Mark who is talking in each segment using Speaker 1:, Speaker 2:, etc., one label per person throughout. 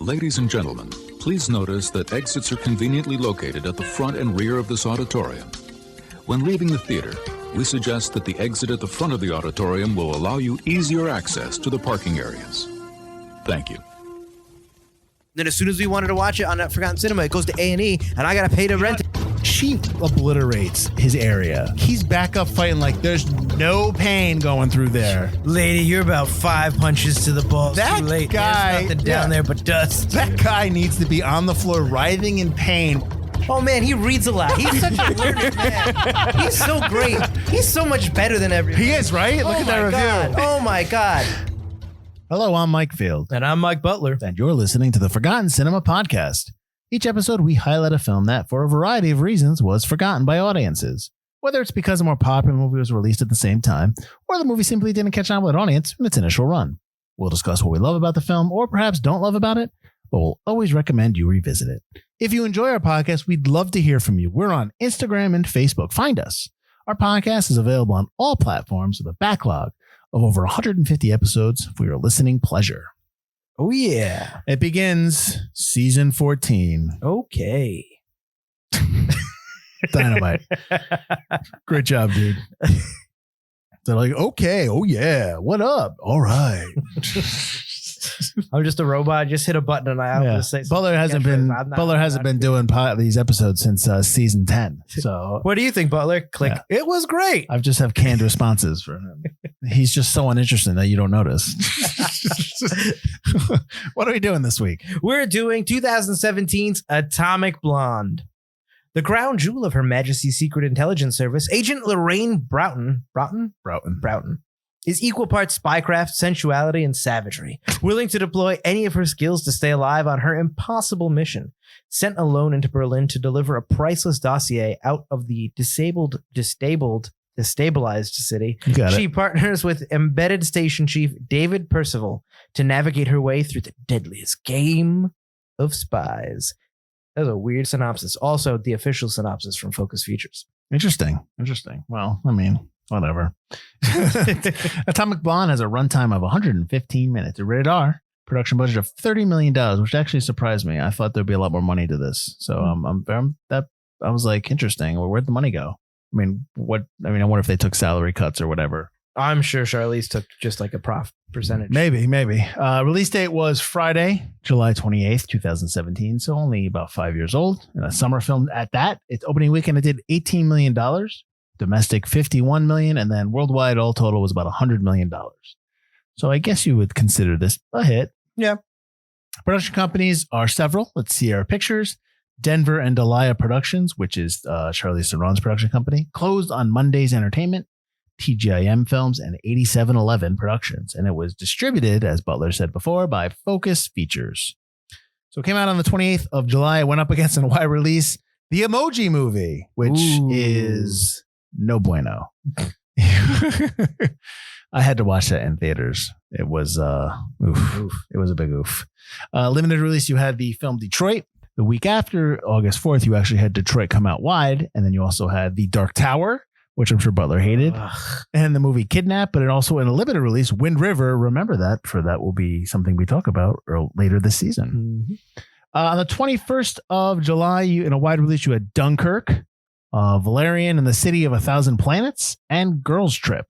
Speaker 1: Ladies and gentlemen, please notice that exits are conveniently located at the front and rear of this auditorium. When leaving the theater, we suggest that the exit at the front of the auditorium will allow you easier access to the parking areas. Thank you.
Speaker 2: Then as soon as we wanted to watch it on Forgotten Cinema, it goes to A&E, and I got to pay to rent it.
Speaker 3: She obliterates his area. He's back up fighting like there's no pain going through there.
Speaker 2: Lady, you're about 5 punches to the balls
Speaker 3: That
Speaker 2: too late.
Speaker 3: guy-
Speaker 2: There's nothing down there but dust.
Speaker 3: That guy needs to be on the floor writhing in pain.
Speaker 2: Oh, man, he reads a lot. He's such a learned man. He's so great. He's so much better than everyone.
Speaker 3: He is, right? Look at that review.
Speaker 2: God. Oh, my God.
Speaker 3: Hello, I'm Mike Field.
Speaker 2: And I'm Mike Butler.
Speaker 3: And you're listening to the Forgotten Cinema Podcast. Each episode, we highlight a film that, for a variety of reasons, was forgotten by audiences. Whether it's because a more popular movie was released at the same time, or the movie simply didn't catch on with an audience in its initial run. We'll discuss what we love about the film, or perhaps don't love about it, but we'll always recommend you revisit it. If you enjoy our podcast, we'd love to hear from you. We're on Instagram and Facebook. Find us. Our podcast is available on all platforms with a backlog of over 150 episodes for your listening pleasure.
Speaker 2: Oh, yeah.
Speaker 3: It begins season 14.
Speaker 2: Okay.
Speaker 3: Dynamite. Great job, dude. They're like, okay, oh yeah, what up? All right.
Speaker 2: I'm just a robot. Just hit a button and I have to say something.
Speaker 3: Butler hasn't been doing these episodes since season 10. So
Speaker 2: what do you think, Butler? Click.
Speaker 3: Yeah.
Speaker 2: It was great.
Speaker 3: I've just have canned responses for him. He's just so uninteresting that you don't notice. What are we doing this week?
Speaker 2: We're doing 2017's Atomic Blonde. The crown jewel of Her Majesty's Secret Intelligence Service, Agent Lorraine Broughton is equal parts spycraft, sensuality, and savagery, willing to deploy any of her skills to stay alive on her impossible mission. Sent alone into Berlin to deliver a priceless dossier out of the destabilized city, she partners with embedded station chief David Percival to navigate her way through the deadliest game of spies. That was a weird synopsis. Also, the official synopsis from Focus Features.
Speaker 3: Interesting. Well, I mean, whatever. Atomic Blonde has a runtime of 115 minutes. A rated R. Production budget of $30 million, which actually surprised me. I thought there'd be a lot more money to this. So I was like, interesting. Well, where'd the money go? I wonder if they took salary cuts or whatever.
Speaker 2: I'm sure Charlize took just like a percentage.
Speaker 3: Maybe. Release date was Friday, July 28th, 2017. So only about 5 years old. And a summer film at that. Its opening weekend, it did $18 million. Domestic, $51 million. And then worldwide, all total was about $100 million. So I guess you would consider this a hit.
Speaker 2: Yeah.
Speaker 3: Production companies are several. Let's see our pictures. Denver and Delia Productions, which is Charlize Theron's production company, closed on Monday's Entertainment, TGIM Films, and 8711 Productions. And it was distributed, as Butler said before, by Focus Features. So it came out on the 28th of July. It went up against a wide release, The Emoji Movie, which is no bueno. I had to watch that in theaters. It was oof. It was a big oof. Limited release, you had the film Detroit. The week after, August 4th, you actually had Detroit come out wide. And then you also had The Dark Tower, which I'm sure Butler hated, and the movie Kidnap, but it also in a limited release, Wind River. Remember that, for that will be something we talk about later this season. Mm-hmm. On the 21st of July, in a wide release, you had Dunkirk, Valerian and the City of a Thousand Planets, and Girls Trip.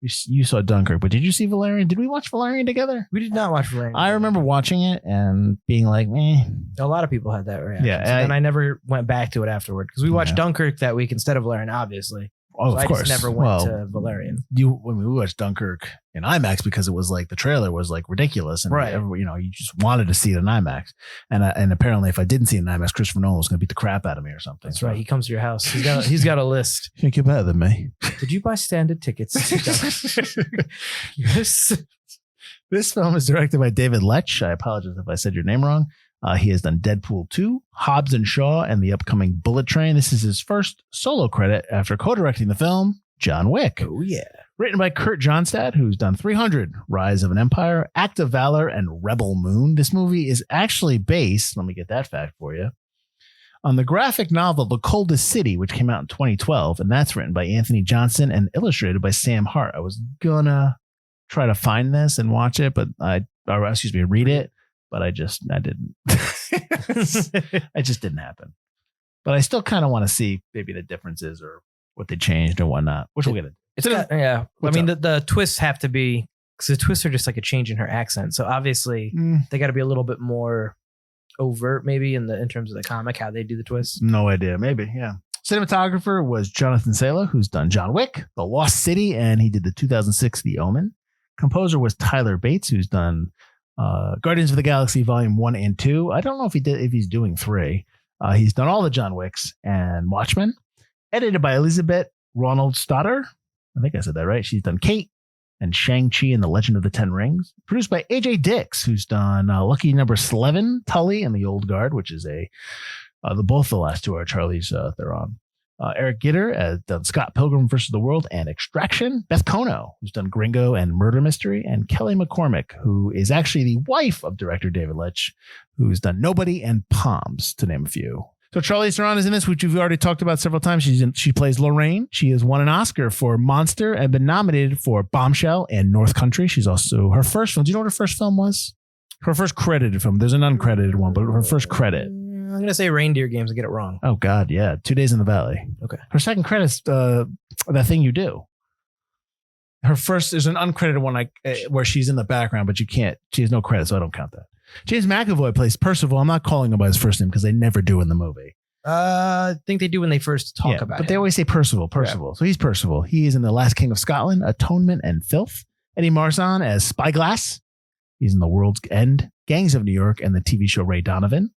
Speaker 3: You saw Dunkirk, but did you see Valerian? Did we watch Valerian together?
Speaker 2: We did not watch Valerian.
Speaker 3: I remember watching it and being like, meh.
Speaker 2: A lot of people had that reaction.
Speaker 3: Yeah,
Speaker 2: and I never went back to it afterward because we watched Dunkirk that week insteed of Valerian, obviously.
Speaker 3: Oh,
Speaker 2: so
Speaker 3: of course.
Speaker 2: I just never went to Valerian.
Speaker 3: We watched Dunkirk in IMAX because it was like the trailer was like ridiculous, and you just wanted to see it in IMAX. And apparently, if I didn't see it in IMAX, Christopher Nolan was going to beat the crap out of me or something.
Speaker 2: That's right. He comes to your house. He's got a list.
Speaker 3: You think you're better than me?
Speaker 2: Did you buy standard tickets?
Speaker 3: Yes. This film is directed by David Leitch. I apologize if I said your name wrong. He has done Deadpool 2, Hobbs and Shaw, and the upcoming Bullet Train. This is his first solo credit after co-directing the film John Wick.
Speaker 2: Oh, yeah.
Speaker 3: Written by Kurt Johnstad, who's done 300, Rise of an Empire, Act of Valor, and Rebel Moon. This movie is actually based, let me get that fact for you, on the graphic novel The Coldest City, which came out in 2012, and that's written by Anthony Johnson and illustrated by Sam Hart. I was gonna try to find this and watch it, but read it, but I didn't. It just didn't happen. But I still kind of want to see maybe the differences or what they changed and whatnot, which we'll get into.
Speaker 2: Yeah. I mean, the twists have to be, because the twists are just like a change in her accent. So obviously they got to be a little bit more overt maybe in terms of the comic, how they do the twists.
Speaker 3: No idea. Maybe. Yeah. Cinematographer was Jonathan Sala, who's done John Wick, The Lost City, and he did the 2006 The Omen. Composer was Tyler Bates, who's done Guardians of the Galaxy Volume 1 and 2. I don't know if he's doing 3. He's done all the John Wicks and Watchmen. Edited by Elizabeth Ronald Stoddard. I think I said that right. She's done Kate and Shang-Chi and the Legend of the Ten Rings. Produced by AJ Dix, who's done Lucky Number 11, Tully, and The Old Guard, which is both the last two are Charlize Theron. Eric Gitter has done Scott Pilgrim vs. the World and Extraction. Beth Kono, who's done Gringo and Murder Mystery. And Kelly McCormick, who is actually the wife of director David Leitch, who's done Nobody and Palms, to name a few. So Charlize Theron is in this, which we've already talked about several times. She plays Lorraine. She has won an Oscar for Monster and been nominated for Bombshell and North Country. She's also, her first film, do you know what her first film was? Her first credited film. There's an uncredited one, but her first credit.
Speaker 2: I'm going to say Reindeer Games and get it wrong.
Speaker 3: Oh, God, yeah. 2 Days in the Valley.
Speaker 2: Okay.
Speaker 3: Her second credit's That Thing You Do. Her first is an uncredited one where she's in the background, but she has no credit, so I don't count that. James McAvoy plays Percival. I'm not calling him by his first name because they never do in the movie.
Speaker 2: I think they do when they first talk about it.
Speaker 3: But they always say Percival. Yeah. So he's Percival. He is in The Last King of Scotland, Atonement, and Filth. Eddie Marsan as Spyglass. He's in The World's End, Gangs of New York, and the TV show Ray Donovan.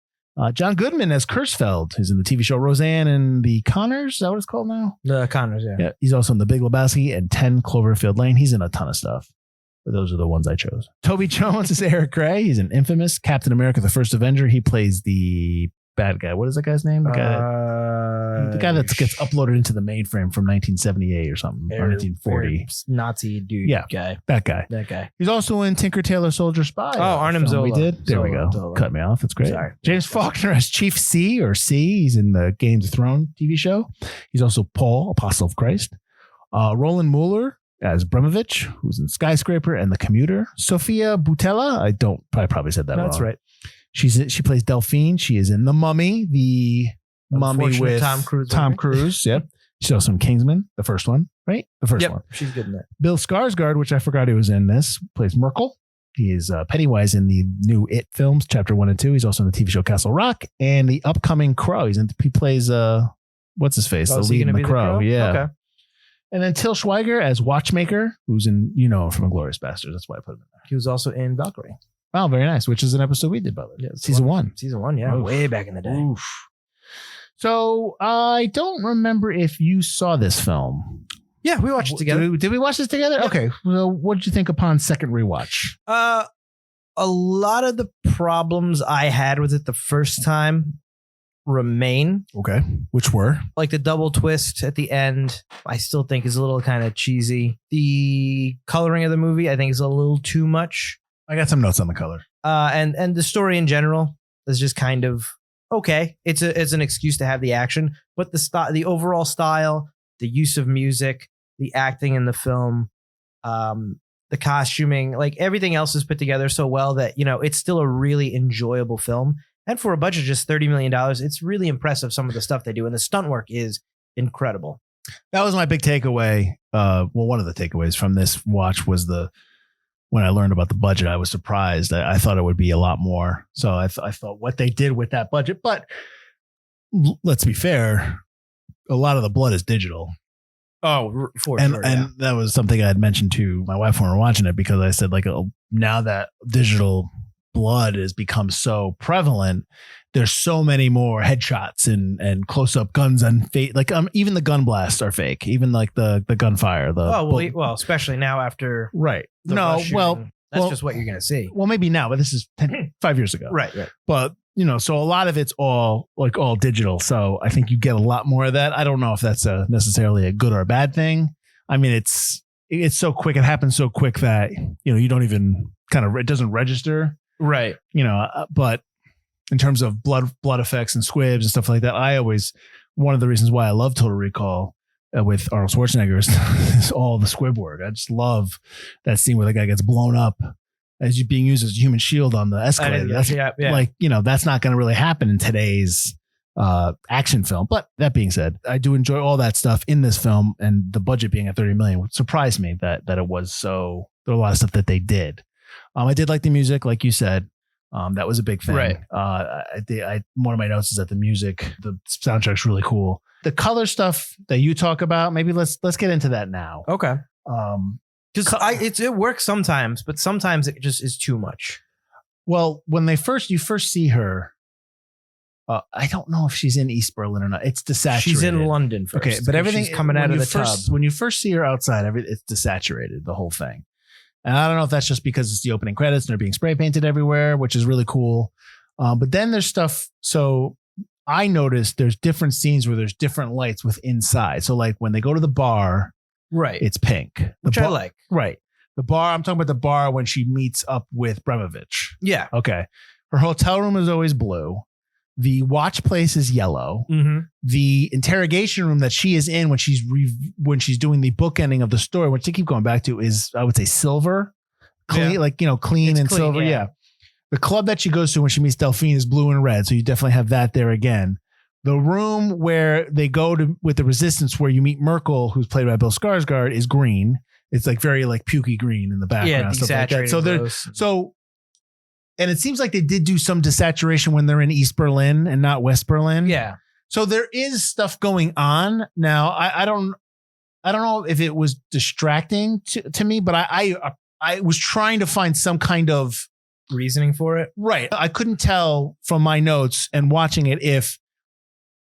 Speaker 3: John Goodman as Kurzfeld, who's in the TV show Roseanne and the Connors. Is that what it's called now?
Speaker 2: The Connors, yeah.
Speaker 3: He's also in The Big Lebowski and 10 Cloverfield Lane. He's in a ton of stuff. But those are the ones I chose. Toby Jones is Eric Gray. He's in Infamous, Captain America, the First Avenger. He plays the bad guy. What is that guy's name? The guy that gets uploaded into the mainframe from 1978 or something, or 1940.
Speaker 2: Nazi dude guy.
Speaker 3: That guy. He's also in Tinker Tailor Soldier Spy.
Speaker 2: Oh, Arnim Zola.
Speaker 3: We did. There we go.
Speaker 2: Zola.
Speaker 3: Cut me off. That's great.
Speaker 2: Sorry.
Speaker 3: James Faulkner as Chief C or C. He's in the Game of Thrones TV show. He's also Paul, Apostle of Christ. Roland Mueller as Bremovich, who's in Skyscraper and The Commuter. Sofia Boutella. I probably said that wrong.
Speaker 2: That's right.
Speaker 3: She plays Delphine. She is in The Mummy, the Mummy with Tom Cruise. Yep. She's also in Kingsman, the first one, right? The first one.
Speaker 2: She's good in that.
Speaker 3: Bill Skarsgård, which I forgot he was in this, plays Merkel. He is Pennywise in the new It films, Chapter 1 and 2. He's also in the TV show Castle Rock and the upcoming Crow. He plays what's his face? The lead in the Crow. Yeah. Okay. And then Till Schweiger as Watchmaker, who's in from Inglourious Basterds. That's why I put him in there.
Speaker 2: He was also in Valkyrie.
Speaker 3: Oh, very nice. Which is an episode we did, Butler.
Speaker 2: Yeah,
Speaker 3: Season 1.
Speaker 2: Season 1, yeah.
Speaker 3: Oof.
Speaker 2: Way back in the day.
Speaker 3: Oof. So I don't remember if you saw this film.
Speaker 2: Yeah, we watched it together.
Speaker 3: Did we watch this together? Yeah. Okay. Well, what did you think upon second rewatch?
Speaker 2: A lot of the problems I had with it the first time remain.
Speaker 3: Okay. Which were?
Speaker 2: Like the double twist at the end, I still think is a little kind of cheesy. The coloring of the movie, I think, is a little too much.
Speaker 3: I got some notes on the color.
Speaker 2: And the story in general is just kind of okay. It's an excuse to have the action, but the overall style, the use of music, the acting in the film, the costuming, like everything else is put together so well that, it's still a really enjoyable film. And for a budget of just $30 million, it's really impressive, some of the stuff they do. And the stunt work is incredible.
Speaker 3: That was my big takeaway. One of the takeaways from this watch was when I learned about the budget, I was surprised. I thought it would be a lot more. So I thought what they did with that budget. But let's be fair, a lot of the blood is digital.
Speaker 2: Oh, for
Speaker 3: sure.
Speaker 2: Yeah.
Speaker 3: And that was something I had mentioned to my wife when we were watching it, because I said, now that digital blood has become so prevalent, there's so many more headshots and close-up guns and fake. Even the gun blasts are fake. Even the gunfire.
Speaker 2: Especially now after
Speaker 3: right.
Speaker 2: That's just what you're gonna see.
Speaker 3: Well, maybe now, but this is 5 years ago.
Speaker 2: Right.
Speaker 3: But so a lot of it's all digital. So I think you get a lot more of that. I don't know if that's necessarily a good or a bad thing. I mean, it's so quick. It happens so quick that you don't even it doesn't register.
Speaker 2: Right.
Speaker 3: But in terms of blood effects and squibs and stuff like that, one of the reasons why I love Total Recall with Arnold Schwarzenegger is all the squib work. I just love that scene where the guy gets blown up as you being used as a human shield on the escalator. That's like, that's not going to really happen in today's action film. But that being said, I do enjoy all that stuff in this film, and the budget being at $30 million would surprise me that it was so. There were a lot of stuff that they did. I did like the music, like you said. That was a big thing.
Speaker 2: Right.
Speaker 3: One of my notes is that the music, the soundtrack's really cool. The color stuff that you talk about, maybe let's get into that now.
Speaker 2: Okay. Because it works sometimes, but sometimes it just is too much.
Speaker 3: Well, when you first see her, I don't know if she's in East Berlin or not. It's desaturated. She's
Speaker 2: in London first.
Speaker 3: Okay, but everything's
Speaker 2: coming out of the tub.
Speaker 3: When you first see her outside, it's desaturated, the whole thing. And I don't know if that's just because it's the opening credits and they're being spray painted everywhere, which is really cool. But then there's stuff. So I noticed there's different scenes where there's different lights with inside. So like when they go to the bar,
Speaker 2: right,
Speaker 3: it's pink,
Speaker 2: which I like.
Speaker 3: Right. The bar, I'm talking about the bar when she meets up with Bremovich.
Speaker 2: Yeah.
Speaker 3: Okay. Her hotel room is always blue. The watch place is yellow.
Speaker 2: Mm-hmm.
Speaker 3: The interrogation room that she is in when she's doing the bookending of the story, which they keep going back to, is, I would say, silver, clean, clean
Speaker 2: it's
Speaker 3: and
Speaker 2: clean,
Speaker 3: silver. Yeah. The club that she goes to when she meets Delphine is blue and red, so you definitely have that there again. The room where they go to with the Resistance, where you meet Merkel, who's played by Bill Skarsgård, is green. It's like very like pukey green in the background.
Speaker 2: Yeah,
Speaker 3: stuff like that.
Speaker 2: So
Speaker 3: and it seems like they did do some desaturation when they're in East Berlin and not West Berlin.
Speaker 2: Yeah.
Speaker 3: So there is stuff going on. Now, I don't know if it was distracting to me, but I was trying to find some kind of
Speaker 2: reasoning for it.
Speaker 3: Right. I couldn't tell from my notes and watching it if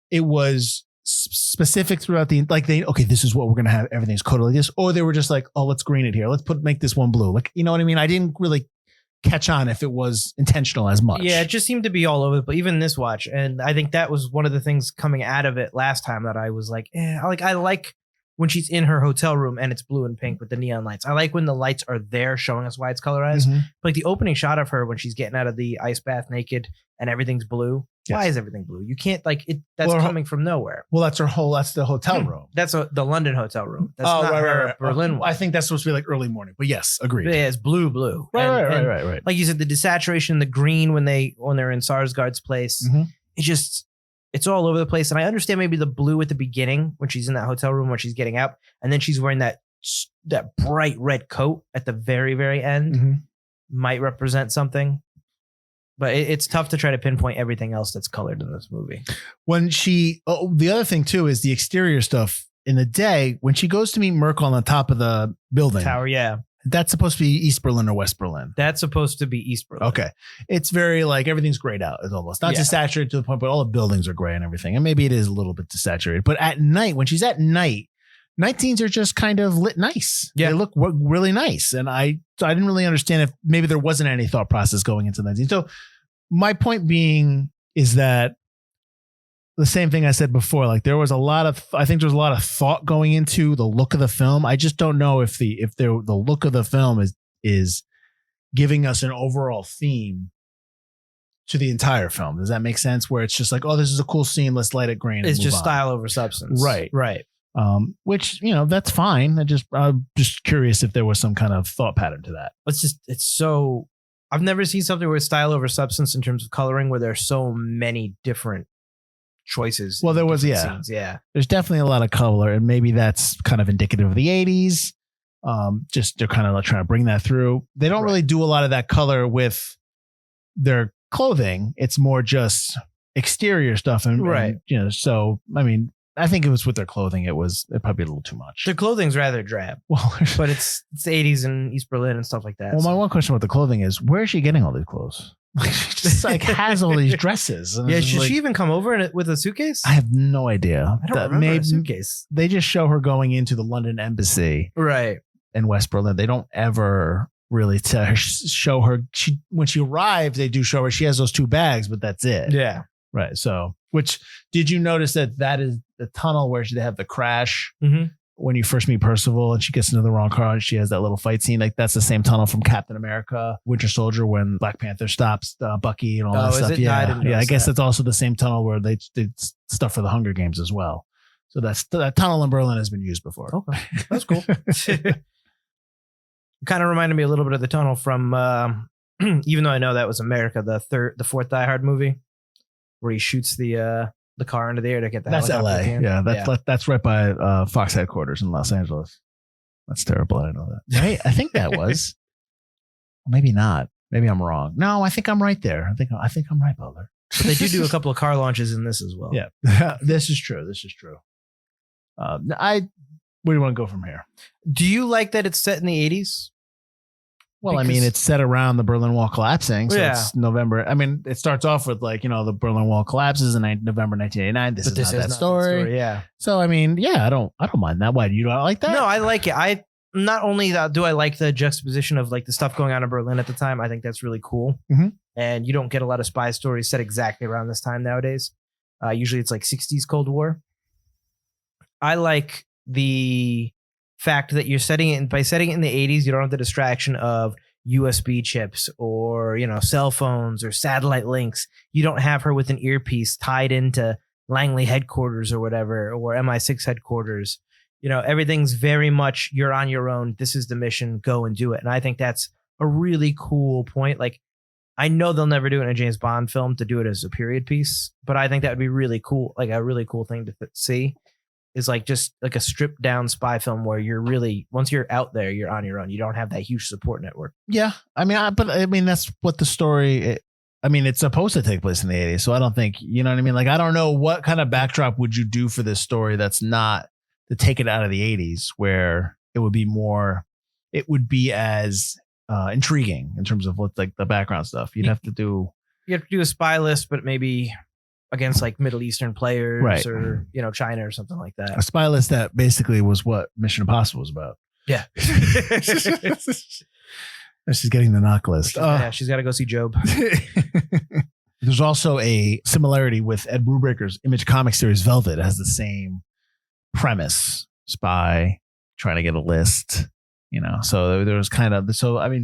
Speaker 3: it was specific throughout this is what we're going to have. Everything's coded like this. Or they were just like, oh, let's green it here. Let's make this one blue. Like, you know what I mean? I didn't really catch on if it was intentional as much.
Speaker 2: Yeah, it just seemed to be all over, but even this watch. And I think that was one of the things coming out of it last time that I was like, I like when she's in her hotel room and it's blue and pink with the neon lights. I like when the lights are there showing us why it's colorized.
Speaker 3: Mm-hmm.
Speaker 2: Like the opening shot of her when she's getting out of the ice bath naked and everything's blue. Yes. Why is everything blue? You can't that's coming from nowhere.
Speaker 3: Well, that's the hotel room.
Speaker 2: That's the London hotel room. That's not her Berlin one.
Speaker 3: I think that's supposed to be like early morning, but yes, agreed.
Speaker 2: Yeah, it's blue.
Speaker 3: Right.
Speaker 2: Like you said, the desaturation, the green when they're in Sarsgaard's place,
Speaker 3: mm-hmm.
Speaker 2: It's all over the place. And I understand maybe the blue at the beginning when she's in that hotel room when she's getting out, and then she's wearing that bright red coat at the very, very end
Speaker 3: mm-hmm.
Speaker 2: might represent something. But it's tough to try to pinpoint everything else that's colored in this movie.
Speaker 3: When the other thing too is the exterior stuff in the day when she goes to meet Merkel on the top of the building
Speaker 2: tower. Yeah.
Speaker 3: That's supposed to be East Berlin or West Berlin.
Speaker 2: That's supposed to be East Berlin.
Speaker 3: Okay. It's very like everything's grayed out. It's almost not desaturated to the point, but all the buildings are gray and everything. And maybe it is a little bit desaturated, but at night, when she's at night, night scenes are just kind of lit nice.
Speaker 2: Yeah.
Speaker 3: They look really nice. And I didn't really understand if maybe there wasn't any thought process going into that scene. So my point being is that the same thing I said before, like there was a lot of thought going into the look of the film. I just don't know if the look of the film is giving us an overall theme to the entire film. Does that make sense? Where it's just like, oh, this is a cool scene. Let's light it green.
Speaker 2: It's just style over substance.
Speaker 3: Right.
Speaker 2: Which,
Speaker 3: that's fine. I'm just curious if there was some kind of thought pattern to that.
Speaker 2: I've never seen something where it's style over substance in terms of coloring where there's so many different choices.
Speaker 3: Well, there was,
Speaker 2: scenes. Yeah.
Speaker 3: There's definitely a lot of color, and maybe that's kind of indicative of the 80s. Just they're kind of like trying to bring that through. They don't really do a lot of that color with their clothing. It's more just exterior stuff, and so I mean, I think it was with their clothing. It probably a little too much.
Speaker 2: Their clothing's rather drab. Well, but it's the 80s in East Berlin and stuff like that.
Speaker 3: Well, my one question about the clothing is, where is she getting all these clothes? She just has all these dresses. And
Speaker 2: should she even come over with a suitcase?
Speaker 3: I have no idea.
Speaker 2: I don't remember a suitcase.
Speaker 3: They just show her going into the London embassy,
Speaker 2: right,
Speaker 3: in West Berlin. They don't ever really show her. When she arrives, they do show her she has those 2 bags, but that's it.
Speaker 2: Yeah,
Speaker 3: right. So, did you notice that is the tunnel where they have the crash?
Speaker 2: Mm-hmm.
Speaker 3: When you first meet Percival and she gets into the wrong car and she has that little fight scene, like that's the same tunnel from Captain America, Winter Soldier, when Black Panther stops Bucky and all that stuff. I guess that's also the same tunnel where they did stuff for the Hunger Games as well. So that tunnel in Berlin has been used before.
Speaker 2: Okay, that's cool. Kind of reminded me a little bit of the tunnel from, even though I know that was America, the fourth Die Hard movie, where he shoots the car into the air to get the
Speaker 3: That's LA. Yeah, that's right by Fox headquarters in Los Angeles. That's terrible. I know that. Right? I think that was. Maybe not. Maybe I'm wrong. No, I think I'm right there. I think I'm right, Butler.
Speaker 2: But they do a couple of car launches in this as well.
Speaker 3: Yeah, this is true. Where do you want to go from here?
Speaker 2: Do you like that it's set in the 80s?
Speaker 3: Well, I mean, it's set around the Berlin Wall collapsing. So it's November. I mean, it starts off with like, the Berlin Wall collapses in November 1989. This is not that story.
Speaker 2: Yeah.
Speaker 3: So, I mean, I don't mind that. Why do you not like that?
Speaker 2: No, I like it. I not only do I like the juxtaposition of like the stuff going on in Berlin at the time. I think that's really cool.
Speaker 3: Mm-hmm.
Speaker 2: And you don't get a lot of spy stories set exactly around this time nowadays. Usually it's like 60s Cold War. I like the fact that you're setting it in the 80s, you don't have the distraction of USB chips or, cell phones or satellite links. You don't have her with an earpiece tied into Langley headquarters or whatever, or MI6 headquarters. Everything's very much you're on your own. This is the mission. Go and do it. And I think that's a really cool point. Like, I know they'll never do it in a James Bond film to do it as a period piece, but I think that would be really cool. Like a really cool thing to see. Is like just like a stripped down spy film where you're really, once you're out there, you're on your own. You don't have that huge support network.
Speaker 3: Yeah. I mean, that's what the story, it's supposed to take place in the 80s. So I don't think, you know what I mean? Like, I don't know what kind of backdrop would you do for this story that's not to take it out of the 80s where it would be as intriguing in terms of what like the background stuff. You have to do
Speaker 2: a spy list, but maybe against like Middle Eastern players or, China or something like that.
Speaker 3: A spy list that basically was what Mission Impossible was about.
Speaker 2: Yeah.
Speaker 3: She's getting the knock list.
Speaker 2: She's got to go see Job.
Speaker 3: There's also a similarity with Ed Brubaker's Image comic series Velvet. It has the same premise. Spy trying to get a list, so there was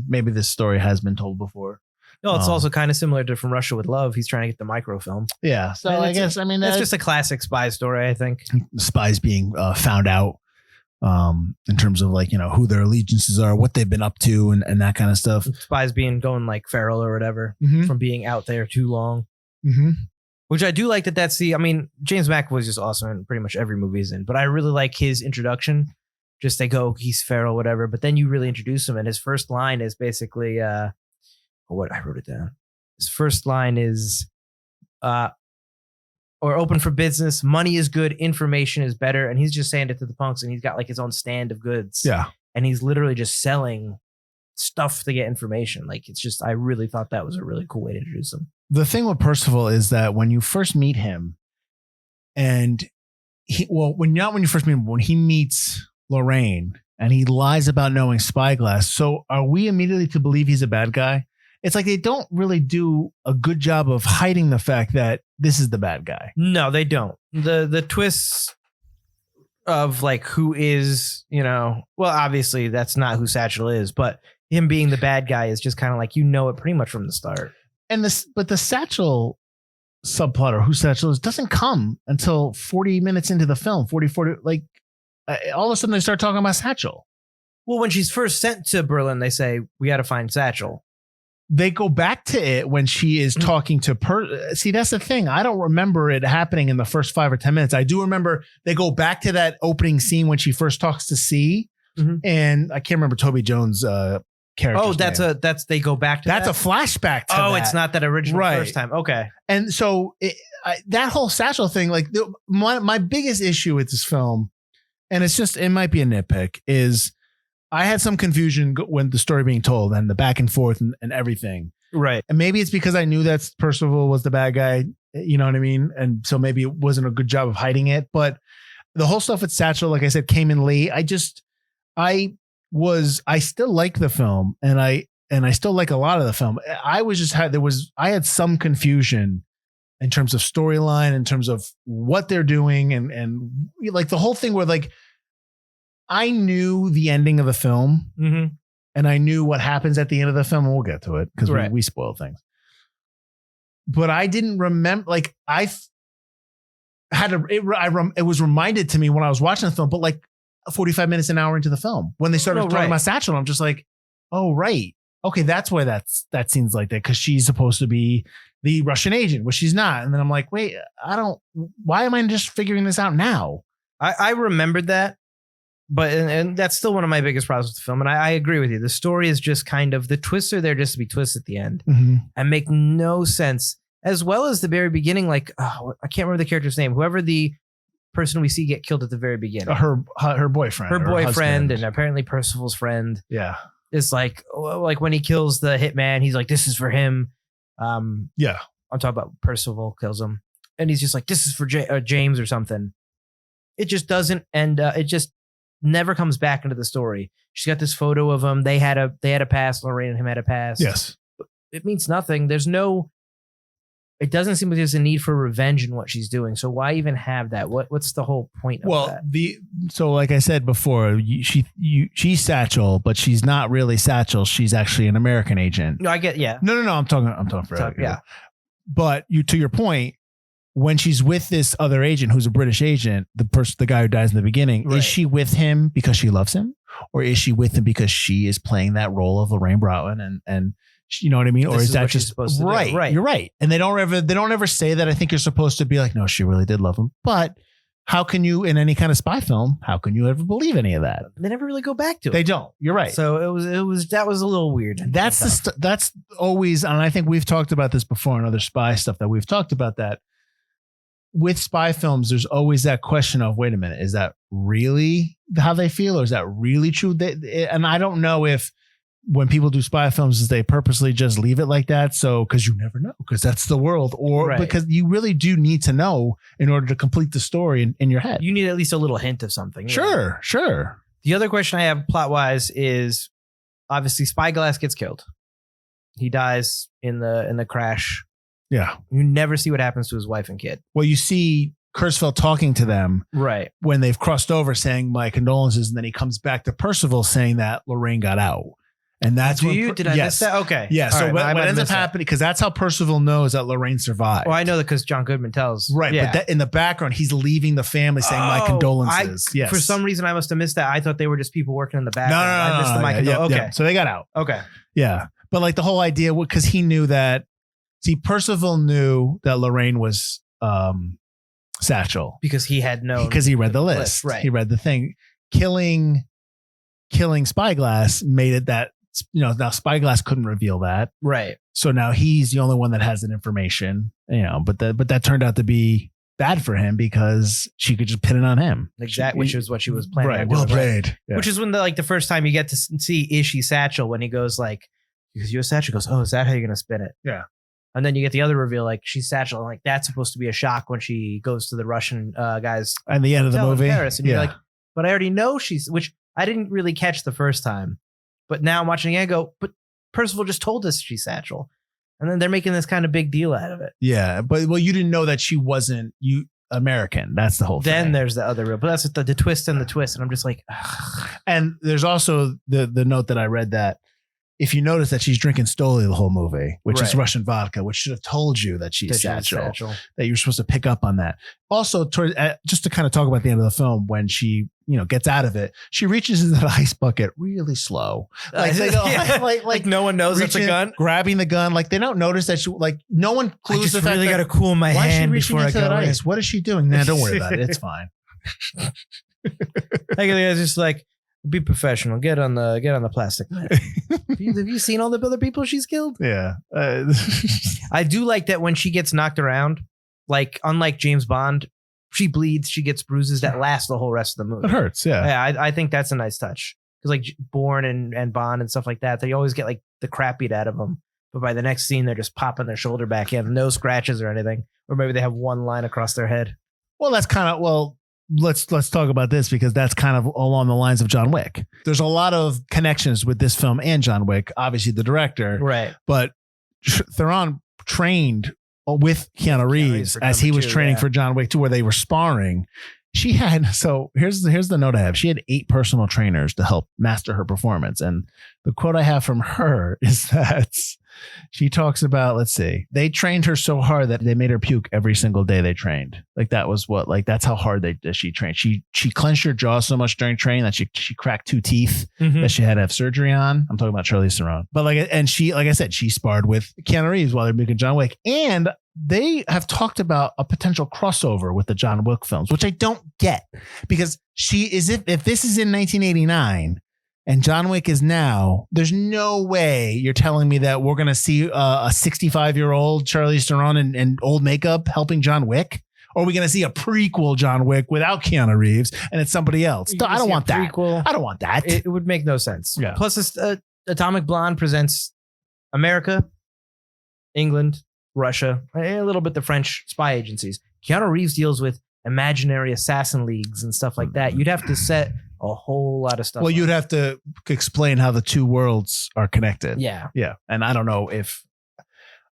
Speaker 3: maybe this story has been told before.
Speaker 2: No, it's also kind of similar to From Russia with Love. He's trying to get the microfilm.
Speaker 3: Yeah. So I guess,
Speaker 2: that's just a classic spy story, I think.
Speaker 3: Spies being found out in terms of like, who their allegiances are, what they've been up to and that kind of stuff.
Speaker 2: Spies going like feral or whatever from being out there too long.
Speaker 3: Mm-hmm.
Speaker 2: Which I do like that's James McAvoy is just awesome in pretty much every movie he's in. But I really like his introduction. Just they go, he's feral, whatever. But then you really introduce him. And his first line is basically... what I wrote it down. His first line is, or open for business. Money is good. Information is better. And he's just saying it to the punks. And he's got like his own stand of goods.
Speaker 3: Yeah.
Speaker 2: And he's literally just selling stuff to get information. Like it's just, I really thought that was a really cool way to introduce him.
Speaker 3: The thing with Percival is that when you first meet him and when he meets Lorraine and he lies about knowing Spyglass. So are we immediately to believe he's a bad guy? It's like they don't really do a good job of hiding the fact that this is the bad guy.
Speaker 2: No, they don't. The twists of like who is, well, obviously that's not who Satchel is, but him being the bad guy is just kind of like, it pretty much from the start.
Speaker 3: But the Satchel subplot or who Satchel is doesn't come until 40 minutes into the film, 40, like all of a sudden they start talking about Satchel.
Speaker 2: Well, when she's first sent to Berlin, they say, we got to find Satchel.
Speaker 3: They go back to it when she is talking to See, that's the thing. I don't remember it happening in the first 5 or 10 minutes. I do remember they go back to that opening scene when she first talks to C. And I can't remember Toby Jones' character.
Speaker 2: Oh, they go back to
Speaker 3: that's
Speaker 2: that?
Speaker 3: a flashback to that.
Speaker 2: It's not that original first time. Okay.
Speaker 3: And so that whole Satchel thing, like my biggest issue with this film, and it might be a nitpick, is I had some confusion when the story being told and the back and forth and everything.
Speaker 2: Right.
Speaker 3: And maybe it's because I knew that Percival was the bad guy. You know what I mean? And so maybe it wasn't a good job of hiding it. But the whole stuff with Satchel, like I said, came in late. I still like the film and I still like a lot of the film. I had some confusion in terms of storyline, in terms of what they're doing and like the whole thing where like, I knew the ending of the film and I knew what happens at the end of the film. And we'll get to it because we spoil things. But I didn't remember, like it was reminded to me when I was watching the film, but like 45 minutes, an hour into the film when they started talking about Satchel, I'm just like, Oh, right. Okay, that's why that seems like that, because she's supposed to be the Russian agent, which she's not. And then I'm like, wait, why am I just figuring this out now?
Speaker 2: I remembered that, but and that's still one of my biggest problems with the film. And I agree with you. The story is just kind of, the twists are there just to be twists at the end and make no sense, as well as the very beginning. Like, I can't remember the character's name. Whoever the person we see get killed at the very beginning.
Speaker 3: Her boyfriend.
Speaker 2: Her boyfriend, and apparently Percival's friend.
Speaker 3: Yeah.
Speaker 2: Is like when he kills the hitman, he's like, this is for him.
Speaker 3: Yeah.
Speaker 2: I'm talking about Percival kills him. And he's just like, this is for James or something. It just doesn't. And it just never comes back into the story. She's got this photo of him. They had a past. Lorraine and him had a past.
Speaker 3: Yes.
Speaker 2: It means nothing. It doesn't seem like there's a need for revenge in what she's doing. So why even have that? What's the whole point of that?
Speaker 3: So like I said before, she's Satchel, but she's not really Satchel. She's actually an American agent.
Speaker 2: No, I get, yeah.
Speaker 3: No. I'm talking for
Speaker 2: yeah.
Speaker 3: But to your point, when she's with this other agent who's a British agent, the guy who dies in the beginning,
Speaker 2: right.
Speaker 3: Is she with him because she loves him, or is she with him because she is playing that role of Lorraine Broughton and you know what I mean? Or is that just right? Right. You're right. And they don't ever say that. I think you're supposed to be like, no, she really did love him. But how can you, in any kind of spy film, how can you ever believe any of that?
Speaker 2: They never really go back to it.
Speaker 3: They don't. You're right.
Speaker 2: So that was a little weird.
Speaker 3: That's always, and I think we've talked about this before in other spy stuff that we've talked about, that with spy films, there's always that question of, wait a minute, is that really how they feel? Or is that really true? And I don't know if, when people do spy films, is they purposely just leave it like that. So, because you never know, because that's the world, or because you really do need to know in order to complete the story in your head.
Speaker 2: You need at least a little hint of something.
Speaker 3: Sure.
Speaker 2: The other question I have plot wise is, obviously Spyglass gets killed. He dies in the crash.
Speaker 3: Yeah.
Speaker 2: You never see what happens to his wife and kid.
Speaker 3: Well, you see Kurzweil talking to them
Speaker 2: right
Speaker 3: when they've crossed over, saying my condolences. And then he comes back to Percival saying that Lorraine got out. And that's
Speaker 2: did I miss that? Okay.
Speaker 3: Yeah. So what ends up happening, because that's how Percival knows that Lorraine survived.
Speaker 2: Well, I know that because John Goodman tells.
Speaker 3: Right.
Speaker 2: Yeah.
Speaker 3: But that, in the background, he's leaving the family saying my condolences. Yes.
Speaker 2: For some reason, I must have missed that. I thought they were just people working in the background.
Speaker 3: No.
Speaker 2: I missed the my condolences. Okay.
Speaker 3: Yeah. So they got out.
Speaker 2: Okay.
Speaker 3: Yeah. But like the whole idea, because he knew that, Percival knew that Lorraine was Satchel.
Speaker 2: Because he had known.
Speaker 3: Because he read the list.
Speaker 2: Right.
Speaker 3: He read the thing. Killing Spyglass made it that, now Spyglass couldn't reveal that.
Speaker 2: Right.
Speaker 3: So now he's the only one that has that information, but that turned out to be bad for him because she could just pin it on him.
Speaker 2: Exactly. Which is what she was planning.
Speaker 3: Right. Well played.
Speaker 2: Right? Yeah. Which is when the first time you get to see, is she Satchel, when he goes like, because you're Satchel, goes, oh, is that how you're going to spin it?
Speaker 3: Yeah.
Speaker 2: And then you get the other reveal, like she's Satchel. And like, that's supposed to be a shock when she goes to the Russian guys.
Speaker 3: At the end of the movie.
Speaker 2: In Paris, and you're like, but I already know which I didn't really catch the first time. But now I'm watching it again, I go, but Percival just told us she's Satchel. And then they're making this kind of big deal out of it.
Speaker 3: Yeah. But you didn't know that she wasn't American. That's the whole thing.
Speaker 2: Then there's the other real, but that's the twist and the twist. And I'm just like, ugh.
Speaker 3: And there's also the note that I read that if you notice that she's drinking Stoli the whole movie, which is Russian vodka, which should have told you that she's Satchel, that you're supposed to pick up on that. Also, just to kind of talk about the end of the film, when she, gets out of it, she reaches into the ice bucket really slow. Like, like
Speaker 2: no one knows it's a gun.
Speaker 3: Grabbing the gun. Like they don't notice that she, like no one clues.
Speaker 2: I just really got to cool my hand before I go
Speaker 3: that ice. What is she doing? Nah, don't worry about it. It's fine.
Speaker 2: I guess just like, be professional. Get on the plastic. Have you seen all the other people she's killed?
Speaker 3: Yeah.
Speaker 2: I do like that when she gets knocked around, like unlike James Bond, she bleeds, she gets bruises that last the whole rest of the movie.
Speaker 3: It hurts. Yeah.
Speaker 2: Yeah. I think that's a nice touch, because like Bourne and Bond and stuff like that, they always get like the crap beat out of them. But by the next scene, they're just popping their shoulder back in, no scratches or anything. Or maybe they have one line across their head.
Speaker 3: Well, that's kind of, let's talk about this, because that's kind of along the lines of John Wick. There's a lot of connections with this film and John Wick, obviously the director,
Speaker 2: right? But
Speaker 3: Theron trained with Keanu Reeves as he was training for John Wick 2, where they were sparring. She had, so here's the note I have. She had 8 personal trainers to help master her performance. And the quote I have from her is that She talks about, let's see, they trained her so hard that they made her puke every single day they trained. Like that was what, like that's how hard she trained. She clenched her jaw so much during training that she cracked 2 teeth that she had to have surgery on. I'm talking about Charlize Theron. But like I said, she sparred with Keanu Reeves while they're making John Wick. And they have talked about a potential crossover with the John Wick films, which I don't get, because if this is in 1989 and John Wick is now, there's no way you're telling me that we're going to see a 65-year-old Charlize Theron and old makeup helping John Wick. Or are we going to see a prequel John Wick without Keanu Reeves and it's somebody else? I don't want that. I don't want that.
Speaker 2: It would make no sense.
Speaker 3: Yeah.
Speaker 2: Plus, Atomic Blonde presents America, England, Russia, a little bit the French spy agencies. Keanu Reeves deals with imaginary assassin leagues and stuff like that. You'd have to set a whole lot of stuff.
Speaker 3: Well, you'd have to explain how the two worlds are connected.
Speaker 2: Yeah.
Speaker 3: Yeah. And I don't know